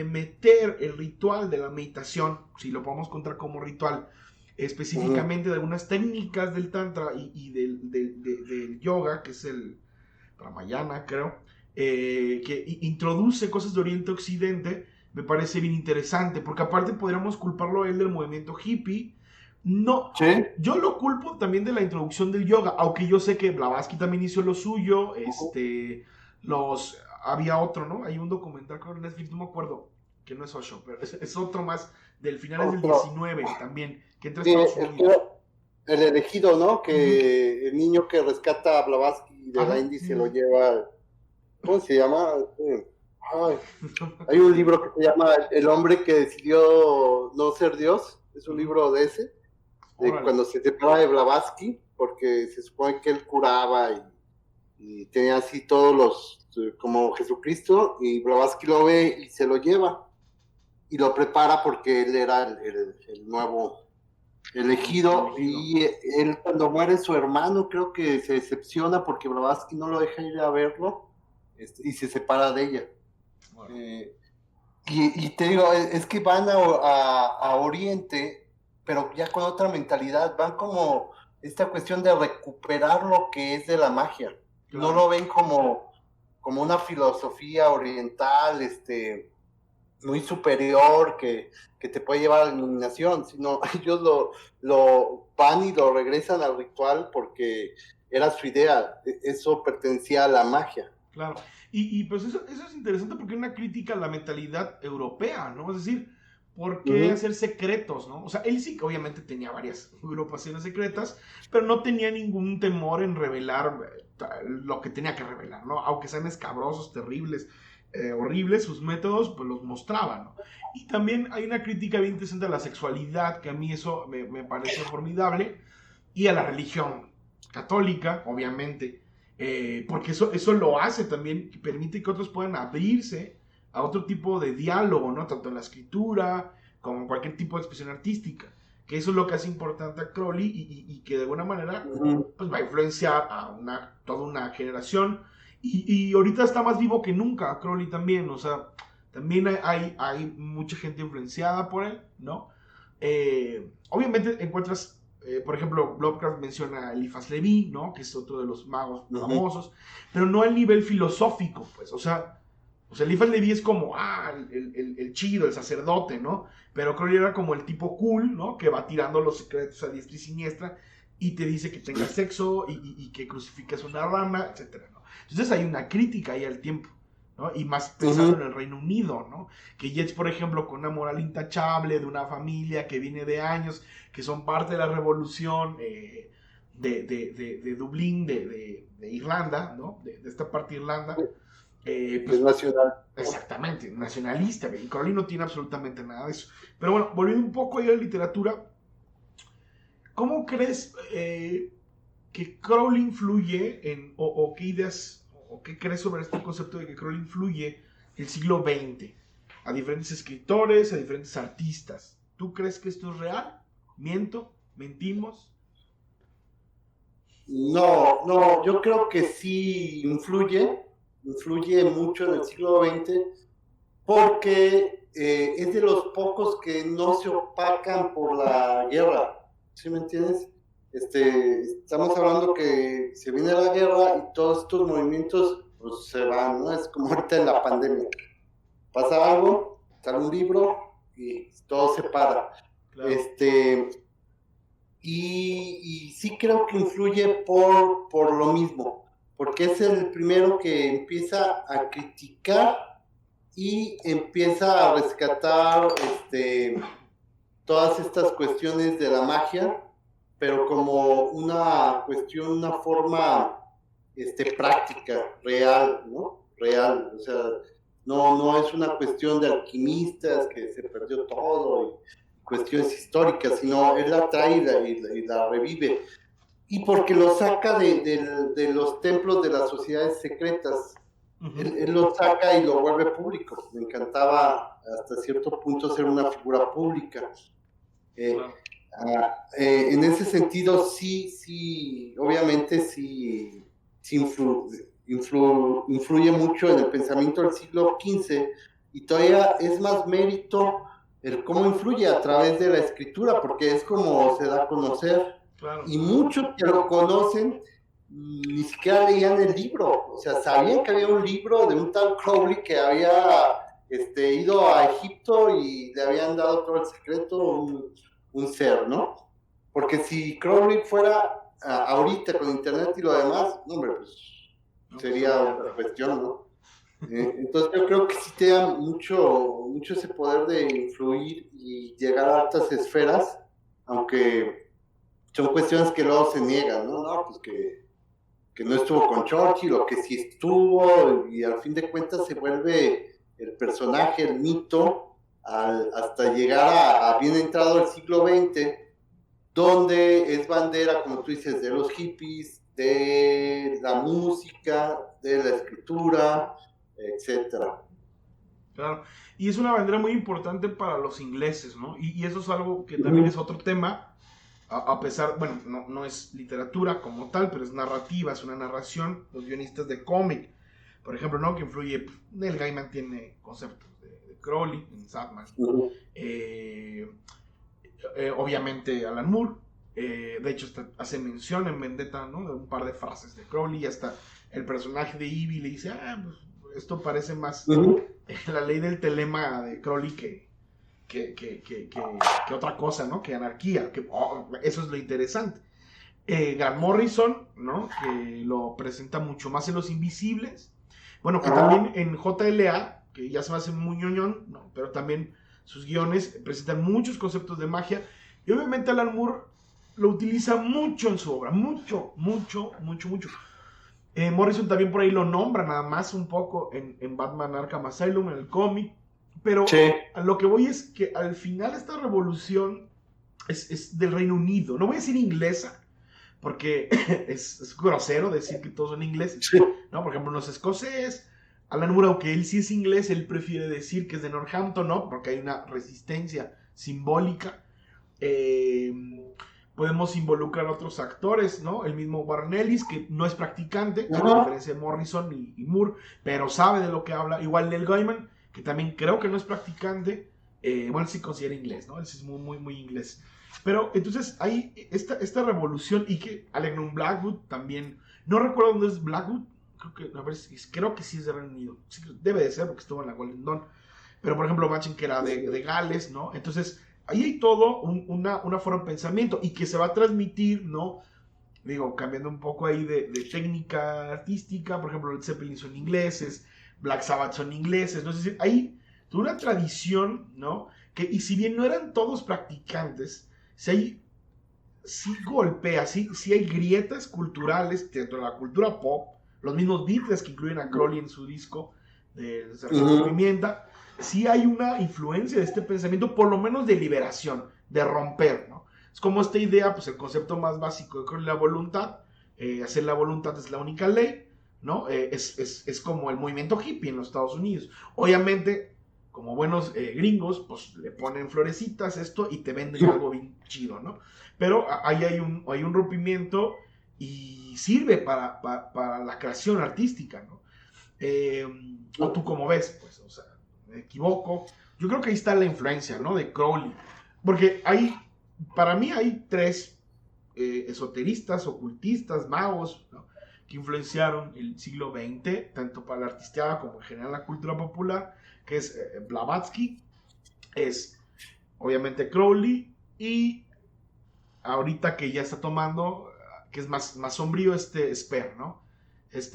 meter el ritual de la meditación, si lo podemos contar como ritual, específicamente de algunas técnicas del tantra y del yoga, que es el Ramayana, creo, que introduce cosas de Oriente a Occidente, me parece bien interesante, porque aparte podríamos culparlo a él del movimiento hippie. No, ¿sí? Yo lo culpo también de la introducción del yoga, aunque yo sé que Blavatsky también hizo lo suyo, había otro, ¿no? Hay un documental con Netflix, no me acuerdo, que no es Osho, pero es otro más del finales del 19 también, que entra a Estados Unidos. El elegido, ¿no? Que el niño que rescata a Blavatsky de la India se lo lleva, ¿cómo se llama? Hay un libro que se llama El hombre que decidió no ser Dios, es un libro de ese, de cuando se separa de Blavatsky, porque se supone que él curaba y tenía así todos los, como Jesucristo, y Blavatsky lo ve y se lo lleva, y lo prepara porque él era el nuevo elegido, y él cuando muere su hermano creo que se decepciona porque Blavatsky no lo deja ir a verlo, y se separa de ella. Bueno. Y te digo, es que van a Oriente, pero ya con otra mentalidad, van como esta cuestión de recuperar lo que es de la magia. Claro. No lo ven como una filosofía oriental, muy superior, que te puede llevar a la iluminación, sino ellos lo van y lo regresan al ritual porque era su idea, eso pertenecía a la magia. Claro, y pues eso es interesante porque es una crítica a la mentalidad europea, ¿no? Es decir, ¿por qué hacer secretos, no? O sea, él sí que obviamente tenía varias agrupaciones secretas, pero no tenía ningún temor en revelar lo que tenía que revelar, ¿no? Aunque sean escabrosos, terribles, horribles, sus métodos, pues los mostraba, ¿no? Y también hay una crítica bien interesante a la sexualidad, que a mí eso me parece formidable, y a la religión católica, obviamente, porque eso lo hace también, que permite que otros puedan abrirse a otro tipo de diálogo, ¿no? Tanto en la escritura como en cualquier tipo de expresión artística, que eso es lo que hace importante a Crowley y que de alguna manera pues, va a influenciar a toda una generación, y ahorita está más vivo que nunca Crowley también, o sea, también hay mucha gente influenciada por él, ¿no? Obviamente encuentras, por ejemplo, Lovecraft menciona a Eliphas Leví, ¿no? Que es otro de los magos famosos, pero no al nivel filosófico, pues, o sea, Eliphas Leví es como, el chido, el sacerdote, ¿no? Pero Crowley era como el tipo cool, ¿no? Que va tirando los secretos a diestra y siniestra y te dice que tengas sexo y que crucifiques una rana, etcétera, ¿no? Entonces hay una crítica ahí al tiempo, ¿no? Y más pensando en el Reino Unido, ¿no? Que Yeats, por ejemplo, con una moral intachable de una familia que viene de años, que son parte de la revolución de Dublín, de Irlanda, ¿no? De esta parte de Irlanda. Pues, es nacional. Exactamente, nacionalista. Y Crowley no tiene absolutamente nada de eso. Pero bueno, volviendo un poco ahí a la literatura, ¿cómo crees que Crowley influye o qué ideas, o qué crees sobre este concepto de que Crowley influye el siglo XX a diferentes escritores, a diferentes artistas? ¿Tú crees que esto es real? ¿Miento? ¿Mentimos? No, yo creo que sí influye mucho en el siglo XX, porque es de los pocos que no se opacan por la guerra, ¿sí me entiendes? Estamos hablando que se viene la guerra y todos estos movimientos pues, se van, ¿no? Es como ahorita en la pandemia. Pasa algo, sale un libro y todo se para. Claro. Y sí creo que influye por lo mismo, porque es el primero que empieza a criticar y empieza a rescatar todas estas cuestiones de la magia, pero como una cuestión, una forma práctica, real, ¿no? Real, o sea, no es una cuestión de alquimistas que se perdió todo y cuestiones históricas, sino él la trae y la revive. Y porque lo saca de los templos de las sociedades secretas. Él lo saca y lo vuelve público. Me encantaba hasta cierto punto ser una figura pública. En ese sentido, sí, obviamente sí influye mucho en el pensamiento del siglo XV, y todavía es más mérito el cómo influye a través de la escritura, porque es como se da a conocer. Claro. Y muchos que lo conocen ni siquiera leían el libro, o sea, sabían que había un libro de un tal Crowley que había ido a Egipto y le habían dado todo el secreto, un ser, ¿no? Porque si Crowley fuera ahorita con internet y lo demás, no, hombre, pues sería otra cuestión, ¿no? Entonces yo creo que sí te da mucho ese poder de influir y llegar a altas esferas, aunque son cuestiones que luego se niegan, ¿no? No, pues que no estuvo con Churchill, o que sí estuvo, y al fin de cuentas se vuelve el personaje, el mito, hasta llegar a bien entrado el siglo XX, donde es bandera, como tú dices, de los hippies, de la música, de la escritura, etcétera. Claro, y es una bandera muy importante para los ingleses, ¿no? Y eso es algo que también es otro tema, a pesar, bueno, no es literatura como tal, pero es narrativa, es una narración, los guionistas de cómic, por ejemplo, ¿no? Que influye, Neil Gaiman tiene conceptos de Crowley en Sandman, obviamente Alan Moore, de hecho hace mención en Vendetta, ¿no? De un par de frases de Crowley, y hasta el personaje de Ivy le dice, pues esto parece más la ley del telema de Crowley que otra cosa, ¿no? Que anarquía, eso es lo interesante. Grant Morrison, ¿no? Que lo presenta mucho más en Los Invisibles, bueno, que también en JLA, que ya se me hace muy ñoñón, ¿no? Pero también sus guiones presentan muchos conceptos de magia, y obviamente Alan Moore lo utiliza mucho en su obra, mucho. Morrison también por ahí lo nombra nada más un poco en Batman Arkham Asylum, en el cómic, pero sí. A lo que voy es que al final esta revolución es del Reino Unido, no voy a decir inglesa, porque es grosero decir que todos son ingleses, sí. ¿No? Por ejemplo, no es escocés. Alan Moore, aunque él sí es inglés, él prefiere decir que es de Northampton, ¿no? Porque hay una resistencia simbólica. Podemos involucrar a otros actores, ¿no? El mismo Warren Ellis, que no es practicante, a diferencia de Morrison y Moore, pero sabe de lo que habla. Igual Neil Gaiman, que también creo que no es practicante, bueno, sí considera inglés, ¿no? Él sí es muy inglés. Pero entonces hay esta revolución, y que Algernon Blackwood también, no recuerdo dónde es Blackwood, creo que sí es de Reino Unido, sí, debe de ser porque estuvo en la Golden Dawn, pero por ejemplo Machen, que era de Gales, ¿no? Entonces ahí hay todo una forma de pensamiento, y que se va a transmitir, ¿no? Digo, cambiando un poco ahí de técnica artística, por ejemplo, Led Zeppelin son ingleses, Black Sabbath son ingleses, ¿no? Es decir, hay toda una tradición, ¿no? Y si bien no eran todos practicantes, sí golpea, sí hay grietas culturales dentro de la cultura pop, los mismos Beatles que incluyen a Crowley en su disco de Sargento Pimienta, sí hay una influencia de este pensamiento, por lo menos de liberación, de romper, ¿no? Es como esta idea, pues el concepto más básico de la voluntad, hacer la voluntad es la única ley, ¿no? Es como el movimiento hippie en los Estados Unidos. Obviamente, como buenos gringos, pues le ponen florecitas esto y te venden algo bien chido, ¿no? Pero ahí hay un rompimiento y sirve para la creación artística, ¿no? ¿O tú cómo ves? Pues, o sea, me equivoco. Yo creo que ahí está la influencia, ¿no? De Crowley. Porque para mí hay tres esoteristas, ocultistas, magos, ¿no? Que influenciaron el siglo XX, tanto para la artisteada como en general la cultura popular, que es Blavatsky, es obviamente Crowley, y ahorita que ya está tomando, que es más sombrío, Sper, ¿no?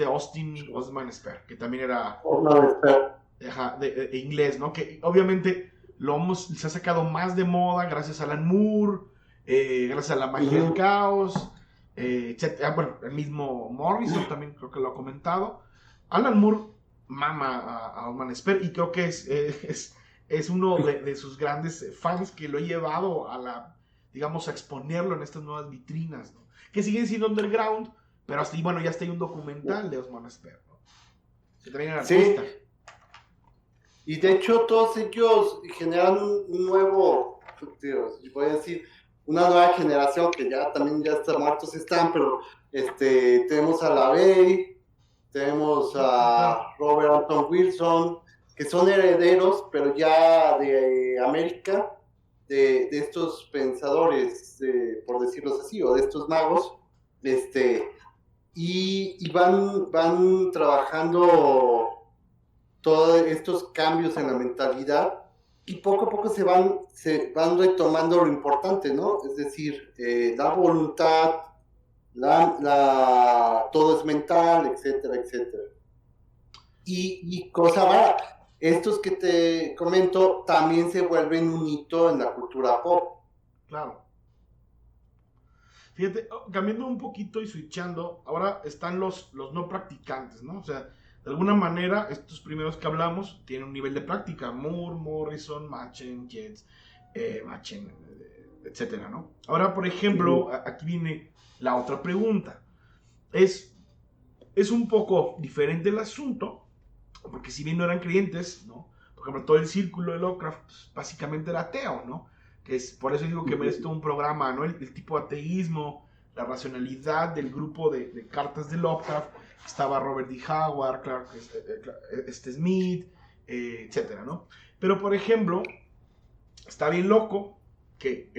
Austin Osman Sper, que también era de inglés, ¿no? Que obviamente se ha sacado más de moda gracias a Alan Moore, gracias a la magia del caos, etc. Bueno, el mismo Morrison también creo que lo ha comentado. Alan Moore mama a Osman Sper y creo que es uno de sus grandes fans que lo ha llevado digamos, a exponerlo en estas nuevas vitrinas, ¿no? Que siguen siendo underground, pero hasta bueno, ya está ahí un documental de Osman Sper, ¿no? Que también era artista. Y de hecho todos ellos generan un nuevo, voy a decir, una nueva generación que también ya está muertos están, pero tenemos a LaVey, tenemos a Robert Anton Wilson, que son herederos, pero ya de América, de estos pensadores, por decirlo así, o de estos magos, y van trabajando todos estos cambios en la mentalidad y poco a poco se van retomando lo importante, ¿no? Es decir, la voluntad, todo es mental, etcétera, etcétera. Y cosa rara, estos que te comento también se vuelven un hito en la cultura pop. Claro. Fíjate, cambiando un poquito y switchando, ahora están los no practicantes, ¿no? O sea, de alguna manera, estos primeros que hablamos tienen un nivel de práctica. Moore, Morrison, Machen, Jets, etcétera, ¿no? Ahora, por ejemplo, aquí viene la otra pregunta. Es un poco diferente el asunto, porque si bien no eran creyentes, ¿no? Por ejemplo, todo el círculo de Lovecraft pues, básicamente era ateo, ¿no? Que es, por eso digo que merece todo un programa, ¿no? El tipo de ateísmo, la racionalidad del grupo de cartas de Lovecraft. Estaba Robert D. Howard, Clark Smith, etcétera, ¿no? Pero, por ejemplo, está bien loco que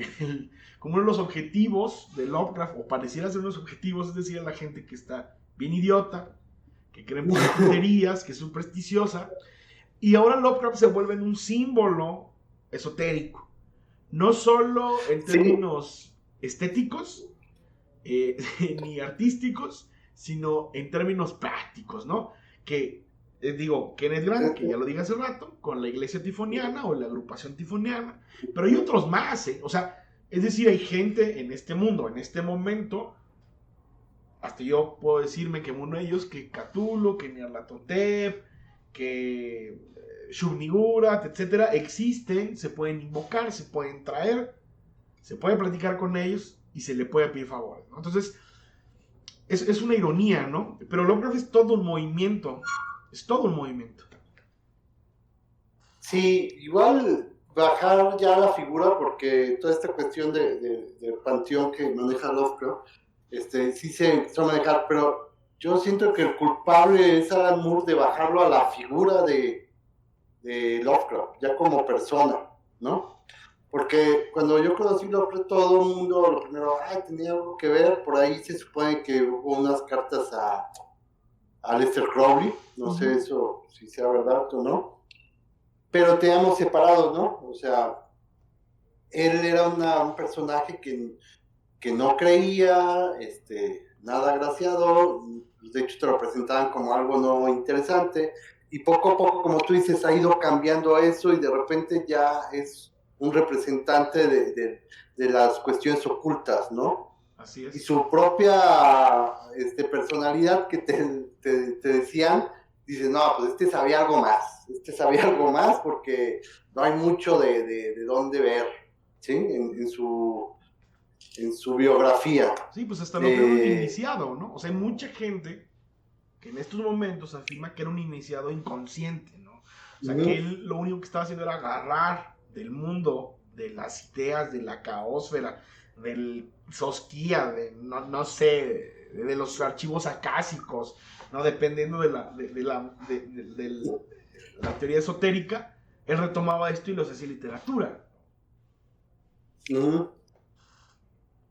como uno de los objetivos de Lovecraft, o pareciera ser uno de los objetivos, es decir, a la gente que está bien idiota, que cree en tonterías, que es supersticiosa, y ahora Lovecraft se vuelve en un símbolo esotérico, no solo en términos estéticos, ni artísticos, sino en términos prácticos, ¿no? Que, digo, Kenneth Grant, que ya lo dije hace rato, con la iglesia tifoniana o la agrupación tifoniana, pero hay otros más, ¿eh? O sea, es decir, hay gente en este mundo, en este momento, hasta yo puedo decirme que uno de ellos, que Cthulhu, que Nyarlathotep, que Shub-Niggurath, etcétera, existen, se pueden invocar, se pueden traer, se puede platicar con ellos y se le puede pedir favores, ¿no? Entonces, es una ironía, ¿no? Pero Lovecraft es todo un movimiento. Es todo un movimiento. Sí, igual bajar ya la figura, porque toda esta cuestión del panteón que maneja Lovecraft, sí se empezó a manejar, pero yo siento que el culpable es Alan Moore de bajarlo a la figura de Lovecraft, ya como persona, ¿no? Porque cuando yo conocí Lovecraft, todo el mundo, lo primero, tenía algo que ver, por ahí se supone que hubo unas cartas a Aleister Crowley, no sé eso si sea verdad o no, pero teníamos separados, ¿no? O sea, él era un personaje que no creía, nada agraciado, de hecho te lo presentaban como algo no interesante, y poco a poco, como tú dices, ha ido cambiando eso y de repente ya es un representante de las cuestiones ocultas, ¿no? Así es. Y su propia personalidad que te decían, dices, no, pues sabía algo más, porque no hay mucho de dónde ver, ¿sí? En su en su biografía. Sí, pues hasta lo que era un iniciado, ¿no? O sea, hay mucha gente que en estos momentos afirma que era un iniciado inconsciente, ¿no? O sea, que él lo único que estaba haciendo era agarrar del mundo, de las ideas, de la caósfera, del Sosquía, de, no sé, de los archivos acásicos, ¿no? Dependiendo de la teoría esotérica, él retomaba esto y lo hacía literatura.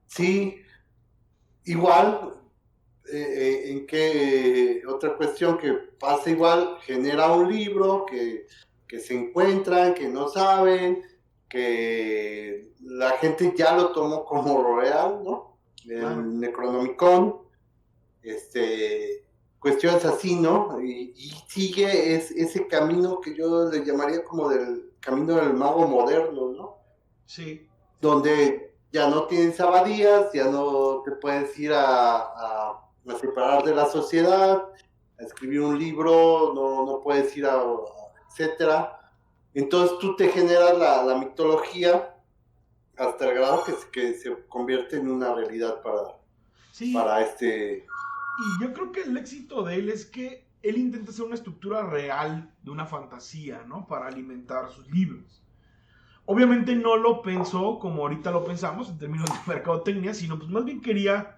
Sí, igual, en que otra cuestión que pasa igual, genera un libro que se encuentran, que no saben, que la gente ya lo tomó como real, ¿no? El Necronomicon, cuestiones así, ¿no? Y sigue ese camino que yo le llamaría como del camino del mago moderno, ¿no? Sí. Donde ya no tienes abadías, ya no te puedes ir a separar de la sociedad, a escribir un libro, no puedes ir etcétera. Entonces tú te generas la mitología hasta el grado que se convierte en una realidad para Y yo creo que el éxito de él es que él intenta hacer una estructura real de una fantasía, ¿no? Para alimentar sus libros. Obviamente no lo pensó como ahorita lo pensamos en términos de mercadotecnia, sino pues más bien quería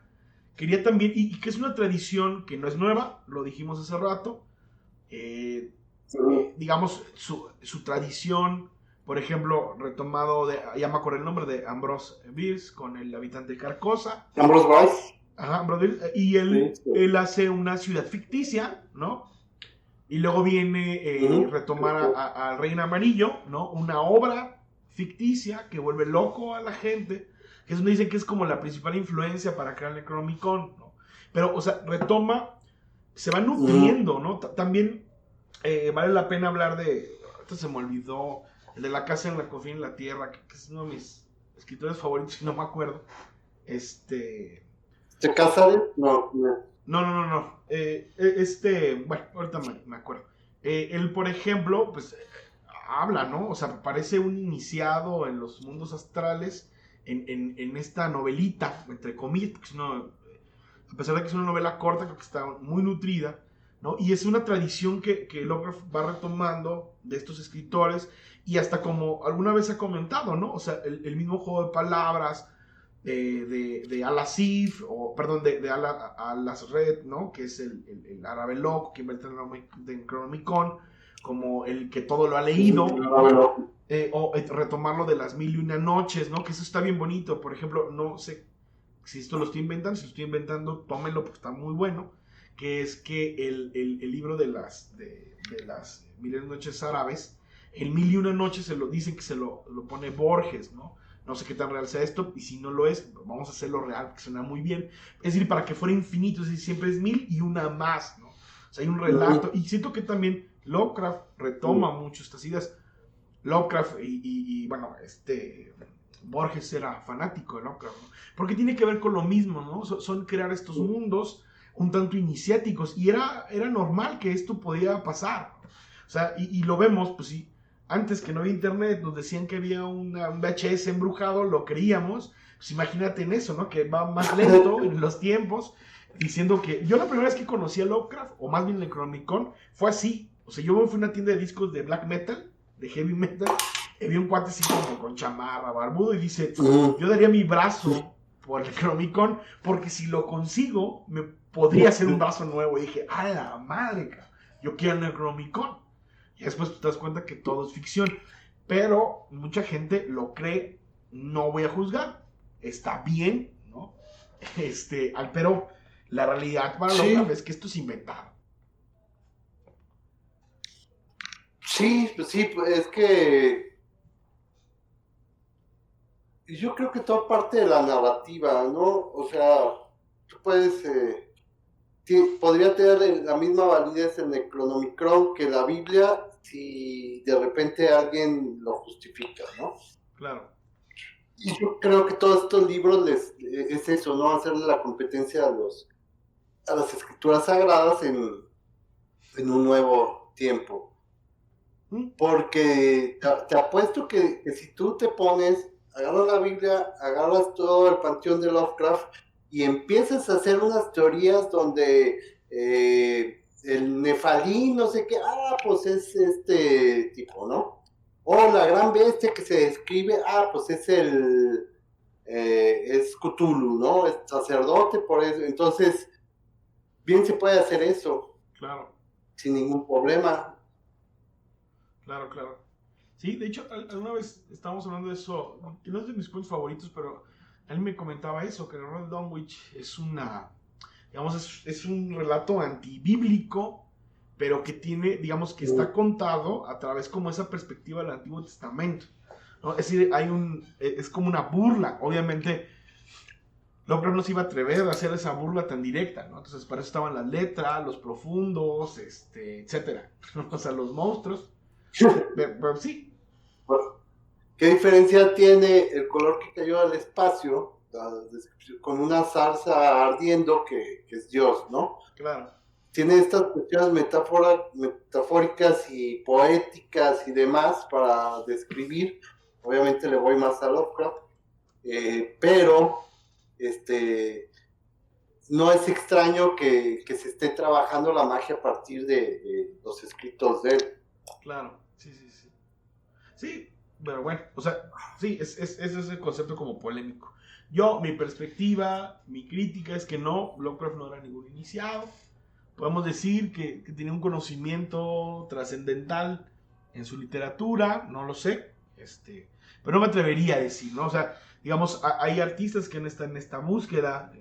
también, y que es una tradición que no es nueva, lo dijimos hace rato, digamos, su tradición, por ejemplo, retomado ya me acuerdo el nombre de Ambrose Bierce con el habitante de Carcosa. Ambrose Bierce. Ajá, Ambrose, y él hace una ciudad ficticia, ¿no? Y luego viene retomar al Rey Amarillo, ¿no? Una obra ficticia que vuelve loco a la gente, que es donde dicen que es como la principal influencia para crear el Necronomicon, ¿no? Pero, o sea, retoma, se va nutriendo, ¿no? También vale la pena hablar de, ahorita se me olvidó, el de La Casa en la Cofina en la Tierra, que es uno de mis escritores favoritos, si no me acuerdo. ¿Se casa? No. No. Bueno, ahorita me acuerdo. Él, por ejemplo, pues habla, ¿no? O sea, parece un iniciado en los mundos astrales en esta novelita, entre comillas, porque a pesar de que es una novela corta, creo que está muy nutrida, ¿no? Y es una tradición que Lovecraft va retomando de estos escritores y hasta como alguna vez ha comentado, ¿no? O sea, el mismo juego de palabras de Al-Asif, o perdón, de Al-Asred, ¿no? Que es el árabe loco que inventa el Necronomicon, como el que todo lo ha leído, o retomarlo de las 1001 noches, ¿no? Que eso está bien bonito. Por ejemplo, no sé si esto lo estoy inventando, si lo estoy inventando, tómenlo porque está muy bueno, que es que el libro de las 1001 noches árabes, el 1001 noches dicen que se lo pone Borges, ¿no? No sé qué tan real sea esto, y si no lo es, vamos a hacerlo real, porque suena muy bien. Es decir, para que fuera infinito, es decir, siempre es 1001 más, ¿no? O sea, hay un relato, y siento que también Lovecraft retoma mucho estas ideas. Lovecraft y bueno, Borges era fanático de Lovecraft, ¿no? Porque tiene que ver con lo mismo, ¿no? Son crear estos mundos un tanto iniciáticos, y era normal que esto podía pasar, ¿no? O sea, y lo vemos, pues sí. Antes que no había internet, nos decían que había un VHS embrujado, lo creíamos. Pues imagínate en eso, ¿no? Que va más lento en los tiempos, diciendo que... Yo la primera vez que conocí a Lovecraft, o más bien el Necronomicon, fue así. O sea, yo fui a una tienda de discos de black metal, de heavy metal, y vi un cuate así como con chamarra, barbudo, y dice, yo daría mi brazo por el Necronomicon, porque si lo consigo, me podría hacer un brazo nuevo. Y dije, ¡a la madre, cara! Yo quiero el Necronomicon. Y después te das cuenta que todo es ficción. Pero mucha gente lo cree, no voy a juzgar. Está bien, ¿no? Pero la realidad para Lovecraft es que esto es inventado. Sí, pues es que yo creo que toda parte de la narrativa, ¿no? O sea, tú puedes... podría tener la misma validez el Necronomicon que la Biblia si de repente alguien lo justifica, ¿no? Claro. Y yo creo que todos estos libros es eso, ¿no? Hacerle la competencia a las escrituras sagradas en un nuevo tiempo. Porque te apuesto que si tú te pones agarras la Biblia, agarras todo el panteón de Lovecraft y empiezas a hacer unas teorías donde el Nefalí, no sé qué, pues es este tipo, ¿no? O la gran bestia que se describe, pues es es Cthulhu, ¿no? Es sacerdote, por eso. Entonces, bien se puede hacer eso. Claro. Sin ningún problema. Claro. Sí, de hecho, alguna vez estábamos hablando de eso, que no es de mis puntos favoritos, pero él me comentaba eso, que el horror de Dunwich es es un relato antibíblico, pero que tiene, digamos, que está contado a través como esa perspectiva del Antiguo Testamento, ¿no? Es decir, es como una burla, obviamente. Lovecraft no se iba a atrever a hacer esa burla tan directa, ¿no? Entonces, para eso estaban las letras, los profundos, etcétera. O sea, los monstruos. Pero sí. ¿Qué diferencia tiene el color que cayó al espacio con una zarza ardiendo que es Dios, ¿no? Claro. Tiene estas cuestiones metafóricas y poéticas y demás para describir. Obviamente le voy más a Lovecraft, pero no es extraño que se esté trabajando la magia a partir de los escritos de él. Claro, sí. Sí, pero bueno, o sea, sí, ese es el concepto como polémico. Mi perspectiva, mi crítica es que no, Lovecraft no era ningún iniciado. Podemos decir que tenía un conocimiento trascendental en su literatura, no lo sé, pero no me atrevería a decir, ¿no? O sea, digamos, hay artistas que están en esta búsqueda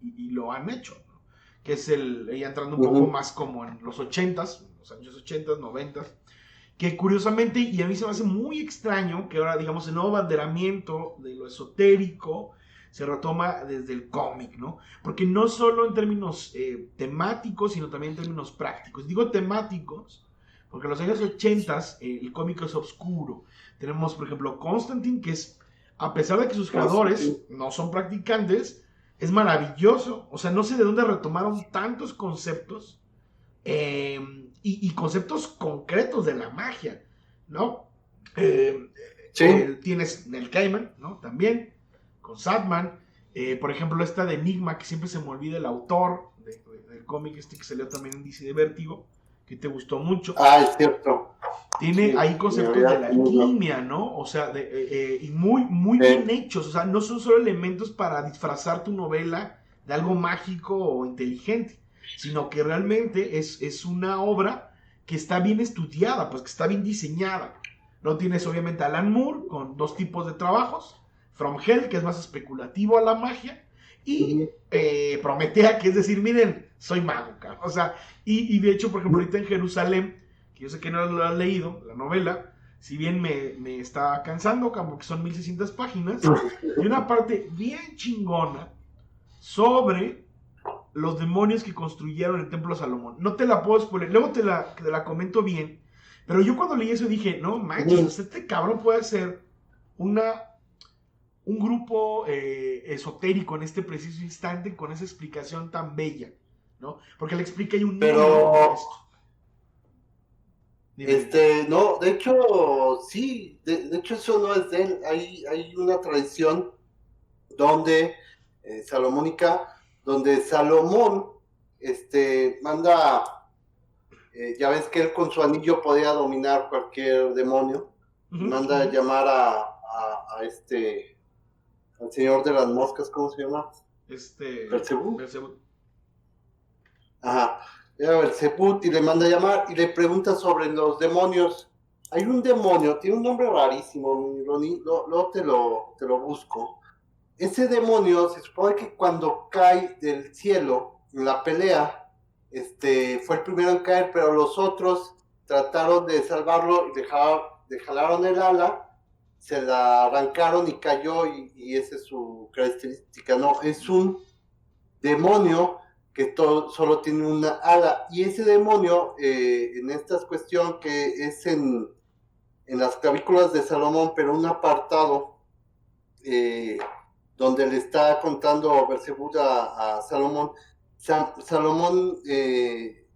y lo han hecho, ¿no? Que es ella entrando un poco más como en los 80s, los años 80s, 90s, que curiosamente, y a mí se me hace muy extraño, que ahora, digamos, el nuevo abanderamiento de lo esotérico se retoma desde el cómic, ¿no? Porque no solo en términos temáticos, sino también en términos prácticos. Digo temáticos, porque en los años 80 el cómic es oscuro. Tenemos, por ejemplo, Constantine, que es, a pesar de que sus creadores no son practicantes, es maravilloso. O sea, no sé de dónde retomaron tantos conceptos y conceptos concretos de la magia, ¿no? Tienes Neil Gaiman, ¿no? También, con Sandman. Por ejemplo, esta de Enigma, que siempre se me olvida el autor del cómic que salió también en DC de Vértigo, que te gustó mucho. Es cierto. Tiene ahí conceptos de la alquimia, ¿no? O sea, y muy bien hechos. O sea, no son solo elementos para disfrazar tu novela de algo mágico o inteligente, sino que realmente es una obra que está bien estudiada, pues que está bien diseñada. No tienes obviamente a Alan Moore con dos tipos de trabajos, From Hell, que es más especulativo a la magia, y Prometea, que es decir, miren, soy mago, cabrón. O sea, y de hecho, por ejemplo, ahorita en Jerusalén, que yo sé que no lo has leído, la novela, si bien me está cansando, porque son 1600 páginas, y una parte bien chingona sobre los demonios que construyeron el templo de Salomón. No te la puedo spoiler, luego te la comento bien, pero yo cuando leí eso dije, no manches, este cabrón puede ser un grupo esotérico en este preciso instante con esa explicación tan bella, ¿no? Porque le explica ahí un niño esto. No, de hecho, sí, de hecho eso no es de él, hay una tradición donde salomónica, donde Salomón manda, ya ves que él con su anillo podía dominar cualquier demonio, manda a llamar al señor de las moscas, ¿cómo se llama? Belzebú. Ajá, era Belzebú, y le manda a llamar y le pregunta sobre los demonios. Hay un demonio, tiene un nombre rarísimo, luego te lo busco. Ese demonio se supone que cuando cae del cielo en la pelea, fue el primero en caer, pero los otros trataron de salvarlo y le jalaron el ala, se la arrancaron y cayó, y esa es su característica, ¿no? Es un demonio que solo tiene una ala, y ese demonio, en esta cuestión que es en las clavículas de Salomón, pero un apartado, donde le está contando Belzebú a Salomón. Salomón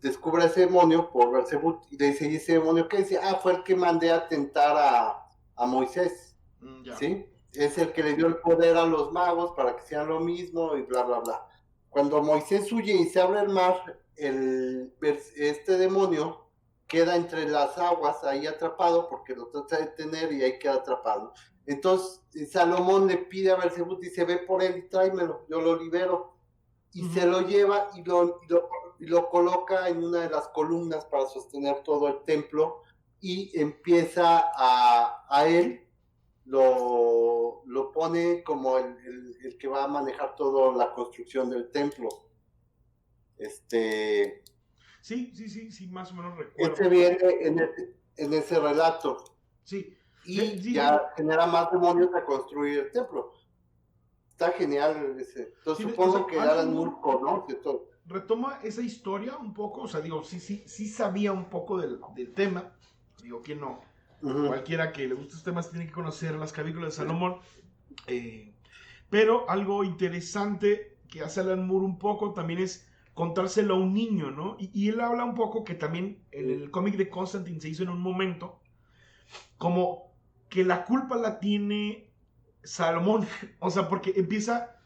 descubre a ese demonio por Belzebú y le dice, ¿y ese demonio qué dice? Fue el que mandé a tentar a Moisés, ¿sí? es el que le dio el poder a los magos para que sean lo mismo y bla, bla, bla. Cuando Moisés huye y se abre el mar, este demonio queda entre las aguas ahí atrapado porque lo trata de detener y ahí queda atrapado. Entonces Salomón le pide a Belzebú, dice, ve por él y tráemelo, yo lo libero. Y se lo lleva y lo coloca en una de las columnas para sostener todo el templo y empieza a él, lo pone como el que va a manejar toda la construcción del templo. Sí, más o menos recuerdo. Este viene en ese relato. Sí. Y Sí, ya genera más demonios a construir el templo. Está genial ese. Entonces sí, supongo o sea, que Alan Moore conoce todo. Retoma esa historia un poco, o sea, digo, sí sabía un poco del tema. Digo, ¿quién no? Cualquiera que le guste estos temas tiene que conocer las clavículas de Salomón. Pero algo interesante que hace Alan Moore un poco también es contárselo a un niño, ¿no? Y él habla un poco que también en el cómic de Constantine se hizo en un momento como que la culpa la tiene Salomón, o sea, porque empieza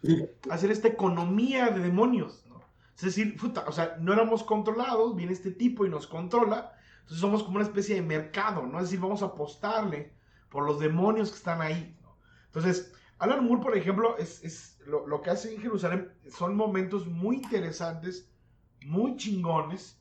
a hacer esta economía de demonios, ¿no? Es decir, puta, o sea, no éramos controlados, viene este tipo y nos controla, entonces somos como una especie de mercado, ¿no? Es decir, vamos a apostarle por los demonios que están ahí, ¿no? Entonces, Alan Moore, por ejemplo, lo que hace en Jerusalén son momentos muy interesantes, muy chingones,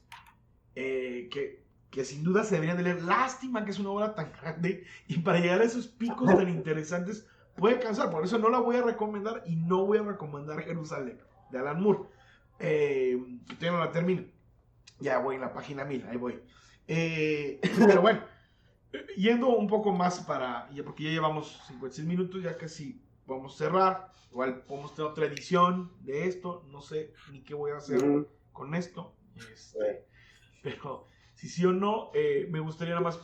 que sin duda se deberían de leer. Lástima que es una obra tan grande y para llegar a esos picos tan interesantes puede cansar. Por eso no la voy a recomendar y no voy a recomendar Jerusalén de Alan Moore. Que todavía no la termino. Ya voy en la página 1000, ahí voy. Pero bueno, yendo un poco más porque ya llevamos 56 minutos, ya casi vamos a cerrar. Igual podemos tener otra edición de esto. No sé ni qué voy a hacer con esto. Pero si sí o no, me gustaría nada más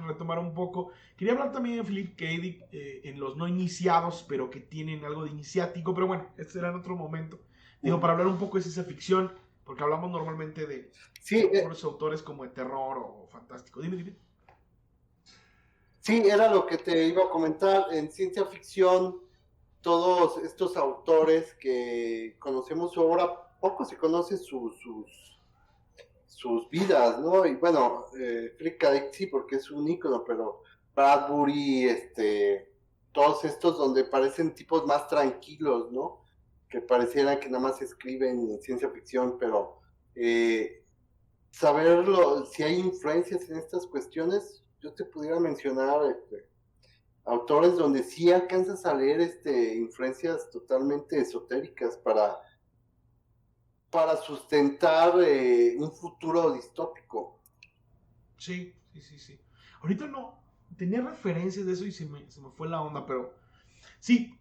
retomar un poco. Quería hablar también de Philip K. Dick en los no iniciados, pero que tienen algo de iniciático. Pero bueno, este será en otro momento. Digo, para hablar un poco de ciencia ficción, porque hablamos normalmente de otros autores como de terror o fantástico. Dime. Sí, era lo que te iba a comentar. En ciencia ficción, todos estos autores que conocemos su obra, poco se conoce sus vidas, ¿no? Y bueno, Philip K. Dick sí, porque es un ícono, pero Bradbury, todos estos donde parecen tipos más tranquilos, ¿no? Que parecieran que nada más escriben en ciencia ficción, pero saberlo, si hay influencias en estas cuestiones, yo te pudiera mencionar autores donde sí alcanzas a leer influencias totalmente esotéricas para sustentar un futuro distópico. Sí. Ahorita no, tenía referencias de eso y se me fue la onda, pero sí,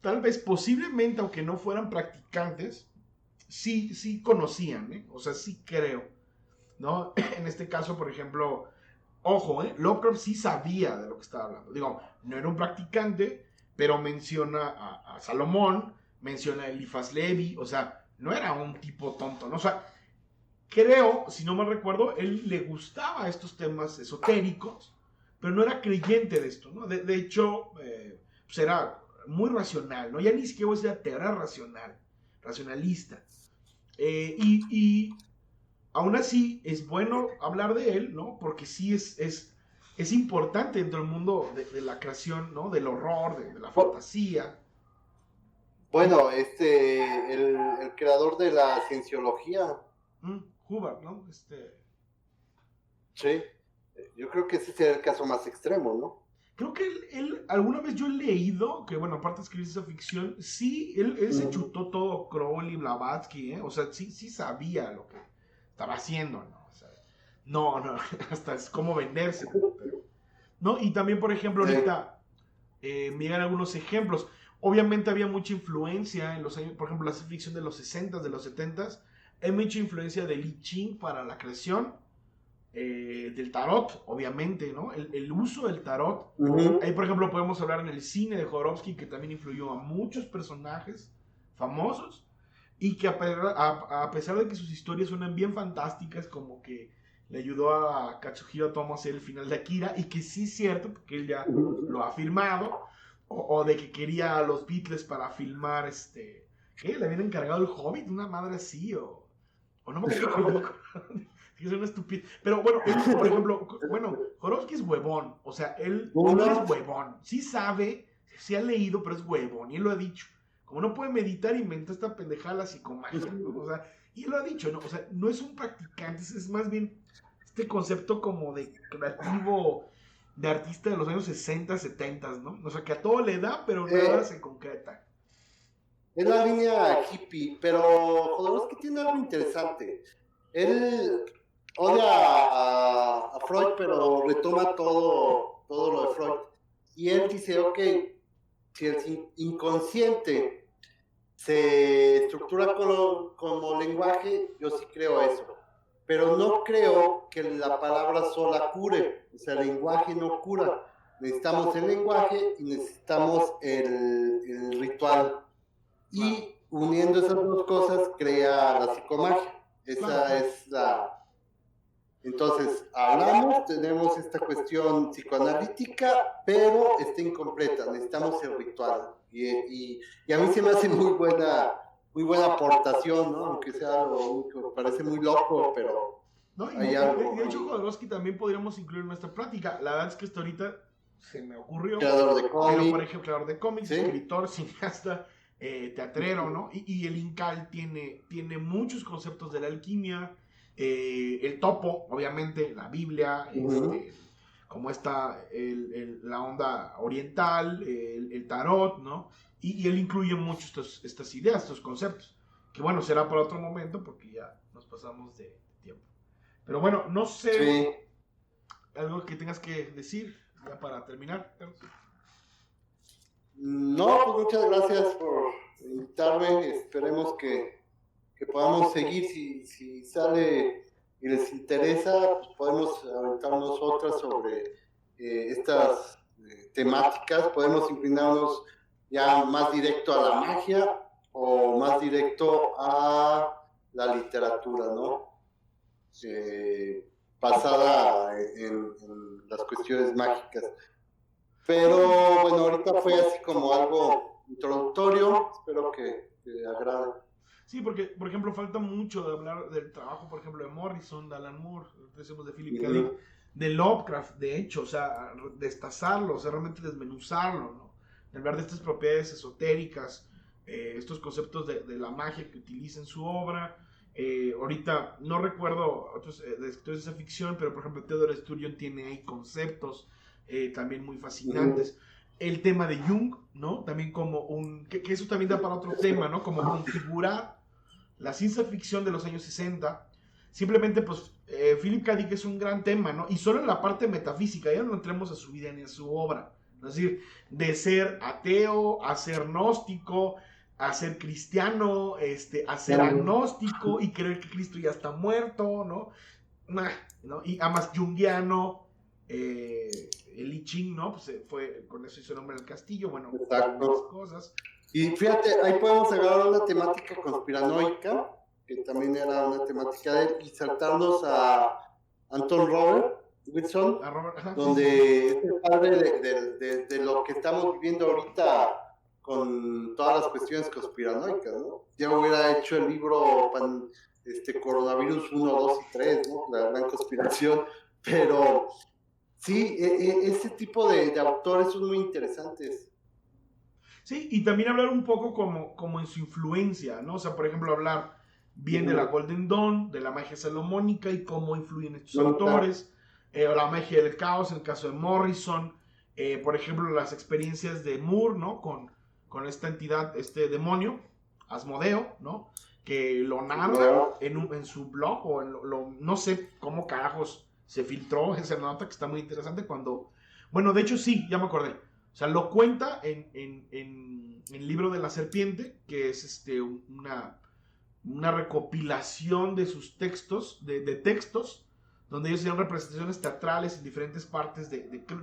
tal vez posiblemente, aunque no fueran practicantes, sí conocían, ¿eh? O sea, sí creo, ¿no? En este caso, por ejemplo, ojo, Lovecraft sí sabía de lo que estaba hablando. Digo, no era un practicante, pero menciona a Salomón, menciona a Eliphas Levi, o sea, no era un tipo tonto, ¿no? O sea, creo, si no mal recuerdo, él le gustaba estos temas esotéricos, pero no era creyente de esto, ¿no? De hecho, pues era muy racional, ¿no? Ya ni siquiera voy a decir era racional, racionalista. Y aún así es bueno hablar de él, ¿no? Porque sí es importante dentro del mundo de la creación, ¿no? Del horror, de la fantasía. Bueno, el creador de la cienciología. Hubbard, ¿no? Sí, yo creo que ese sería el caso más extremo, ¿no? Creo que él alguna vez yo he leído que, bueno, aparte de escribir esa ficción, sí, él se chutó todo Crowley, Blavatsky, ¿eh? O sea, sí sabía lo que estaba haciendo, ¿no? O sea, no, hasta es como venderse, pero, ¿no? Y también, por ejemplo, ahorita me llegan algunos ejemplos. Obviamente había mucha influencia en los años, por ejemplo, la ficción de los 60s, de los 70s, hay mucha influencia de Li Ching para la creación. Del tarot, obviamente, ¿no? El uso del tarot. Ahí, por ejemplo, podemos hablar en el cine de Jodorowsky, que también influyó a muchos personajes famosos y que a pesar de que sus historias suenan bien fantásticas, como que le ayudó a Katsuhiro Otomo a hacer el final de Akira, y que sí es cierto, porque él ya lo ha afirmado, o de que quería a los Beatles para filmar ¿qué? Le habían encargado el Hobbit, una madre así, o no me acuerdo. Es una estupidez. Pero bueno, él, por ejemplo, bueno, Jodorowsky es huevón. O sea, él es huevón. Sí sabe, sí ha leído, pero es huevón. Y él lo ha dicho. Como no puede meditar, inventa esta pendejada la psicomagia, ¿no? O sea, y él lo ha dicho, ¿no? O sea, no es un practicante, es más bien este concepto como de creativo, de artista de los años 60, 70, ¿no? O sea, que a todo le da, pero nada se concreta. Es la línea hippie, pero Jodorowsky tiene algo interesante. Él odia a Freud, pero retoma todo lo de Freud. Y él dice, ok, si el inconsciente se estructura como lenguaje, yo sí creo eso. Pero no creo que la palabra sola cure. O sea, el lenguaje no cura. Necesitamos el lenguaje y necesitamos el ritual. Y uniendo esas dos cosas crea la psicomagia. Esa es la... Entonces, hablamos, tenemos esta cuestión psicoanalítica, pero está incompleta, necesitamos el ritual. Y a mí se me hace muy buena aportación, ¿no? Aunque sea algo que parece muy loco, pero no, hay algo. De hecho, Jodorowsky también podríamos incluir en nuestra plática. La verdad es que hasta ahorita se me ocurrió. Creador de cómics. Pero, por ejemplo, creador de cómics, ¿sí? Escritor, cineasta, teatrero, ¿no? Y el Incal tiene muchos conceptos de la alquimia. El topo, obviamente, la Biblia, como está la onda oriental, el tarot, ¿no? Y él incluye mucho estas ideas, estos conceptos. Que bueno, será para otro momento porque ya nos pasamos de tiempo. Pero bueno, no sé, sí, algo que tengas que decir ya para terminar, Carlos. No, pues muchas gracias por invitarme. Esperemos que podamos seguir. Si sale y les interesa, pues podemos aventarnos otras sobre estas temáticas. Podemos inclinarnos ya más directo a la magia o más directo a la literatura, ¿no? Basada en las cuestiones mágicas. Pero bueno, ahorita fue así como algo introductorio. Espero que agrade. Sí, porque, por ejemplo, falta mucho de hablar del trabajo, por ejemplo, de Morrison, de Alan Moore, decimos de Philip K. Dick, de Lovecraft, de hecho, o sea, destazarlo, o sea, realmente desmenuzarlo, ¿no? Hablar de estas propiedades esotéricas, estos conceptos de la magia que utiliza en su obra. Ahorita no recuerdo otros de escritores de esa ficción, pero por ejemplo, Theodore Sturgeon tiene ahí conceptos también muy fascinantes. El tema de Jung, ¿no? También como que eso también da para otro tema, ¿no? Como configurar la ciencia ficción de los años 60. Simplemente, pues, Philip K. Dick es un gran tema, ¿no? Y solo en la parte metafísica, ya no entremos a su vida ni a su obra. Es decir, de ser ateo, a ser gnóstico, a ser cristiano, a ser agnóstico y creer que Cristo ya está muerto, ¿no? Y además junguiano, el I Ching, ¿no? Pues fue, con eso hizo el nombre del castillo, bueno, exacto, cosas. Y fíjate, ahí podemos agarrar una temática conspiranoica, que también era una temática de él, y saltarnos a Anton Robert Wilson, donde es el padre de lo que estamos viviendo ahorita con todas las cuestiones conspiranoicas, ¿no? Ya hubiera hecho el libro Coronavirus 1, 2 y 3, ¿no? La gran conspiración, pero sí, ese tipo de autores son muy interesantes. Sí, y también hablar un poco como en su influencia, ¿no? O sea, por ejemplo, hablar bien de la Golden Dawn, de la magia salomónica y cómo influyen estos autores, o la magia del caos, en el caso de Morrison, por ejemplo, las experiencias de Moore, ¿no? Con esta entidad, este demonio, Asmodeo, ¿no? Que lo narra en su blog, o no sé cómo carajos se filtró esa nota, que está muy interesante cuando... Bueno, de hecho sí, ya me acordé. O sea, lo cuenta en el libro de la serpiente, que es una recopilación de sus textos, de textos, donde ellos hicieron representaciones teatrales en diferentes partes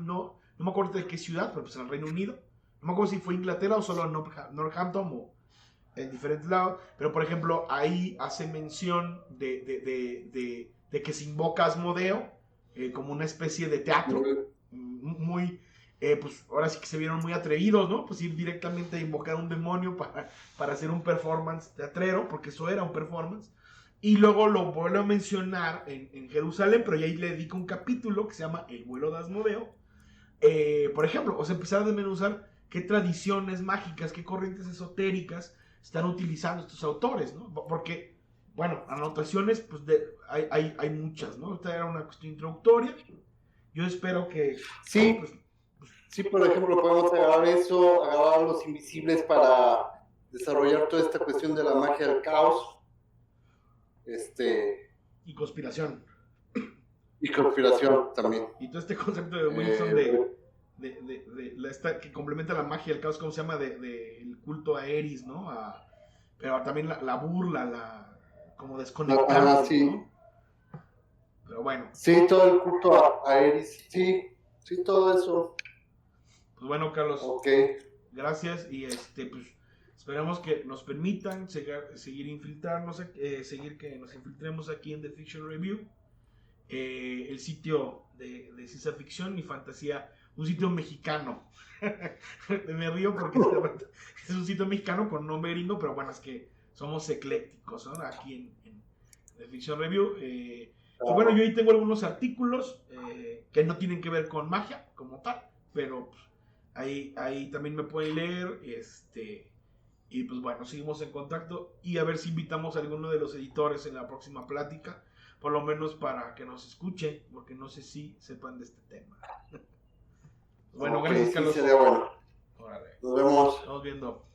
no me acuerdo de qué ciudad, pero pues en el Reino Unido. No me acuerdo si fue Inglaterra o solo en Northampton o en diferentes lados. Pero, por ejemplo, ahí hace mención de que se invoca a Asmodeo como una especie de teatro muy pues ahora sí que se vieron muy atrevidos, ¿no? Pues ir directamente a invocar a un demonio para hacer un performance teatrero, porque eso era un performance. Y luego lo vuelvo a mencionar en Jerusalén, pero ya ahí le dedico un capítulo que se llama El vuelo de Asmodeo. Por ejemplo, o sea, empezar a desmenuzar qué tradiciones mágicas, qué corrientes esotéricas están utilizando estos autores, ¿no? Porque, bueno, anotaciones, pues hay muchas, ¿no? Esta era una cuestión introductoria. Yo espero que... Sí, pues, sí, por ejemplo, podemos agarrar eso, agarrar los invisibles para desarrollar toda esta cuestión de la magia del caos, y conspiración. y conspiración también. Y todo este concepto de Wilson esta que complementa la magia del caos, ¿cómo se llama? El culto a Eris, ¿no? Pero también la burla, como desconectarse, sí. ¿no? Pero bueno. Sí, todo el culto a Eris, sí, todo eso. Pues bueno, Carlos. Ok. Gracias y pues esperamos que nos permitan seguir infiltrarnos, seguir que nos infiltremos aquí en The Fiction Review, el sitio de ciencia ficción y fantasía, un sitio mexicano. Me río porque es un sitio mexicano con nombre gringo, pero bueno, es que somos eclécticos, ¿no? Aquí en The Fiction Review. Y bueno, yo ahí tengo algunos artículos que no tienen que ver con magia como tal, pero pues, ahí también me pueden leer, y pues bueno, seguimos en contacto y a ver si invitamos a alguno de los editores en la próxima plática, por lo menos para que nos escuchen, porque no sé si sepan de este tema. Bueno, gracias, Carlos. Sí, sería bueno. Órale. Nos vemos. Estamos viendo.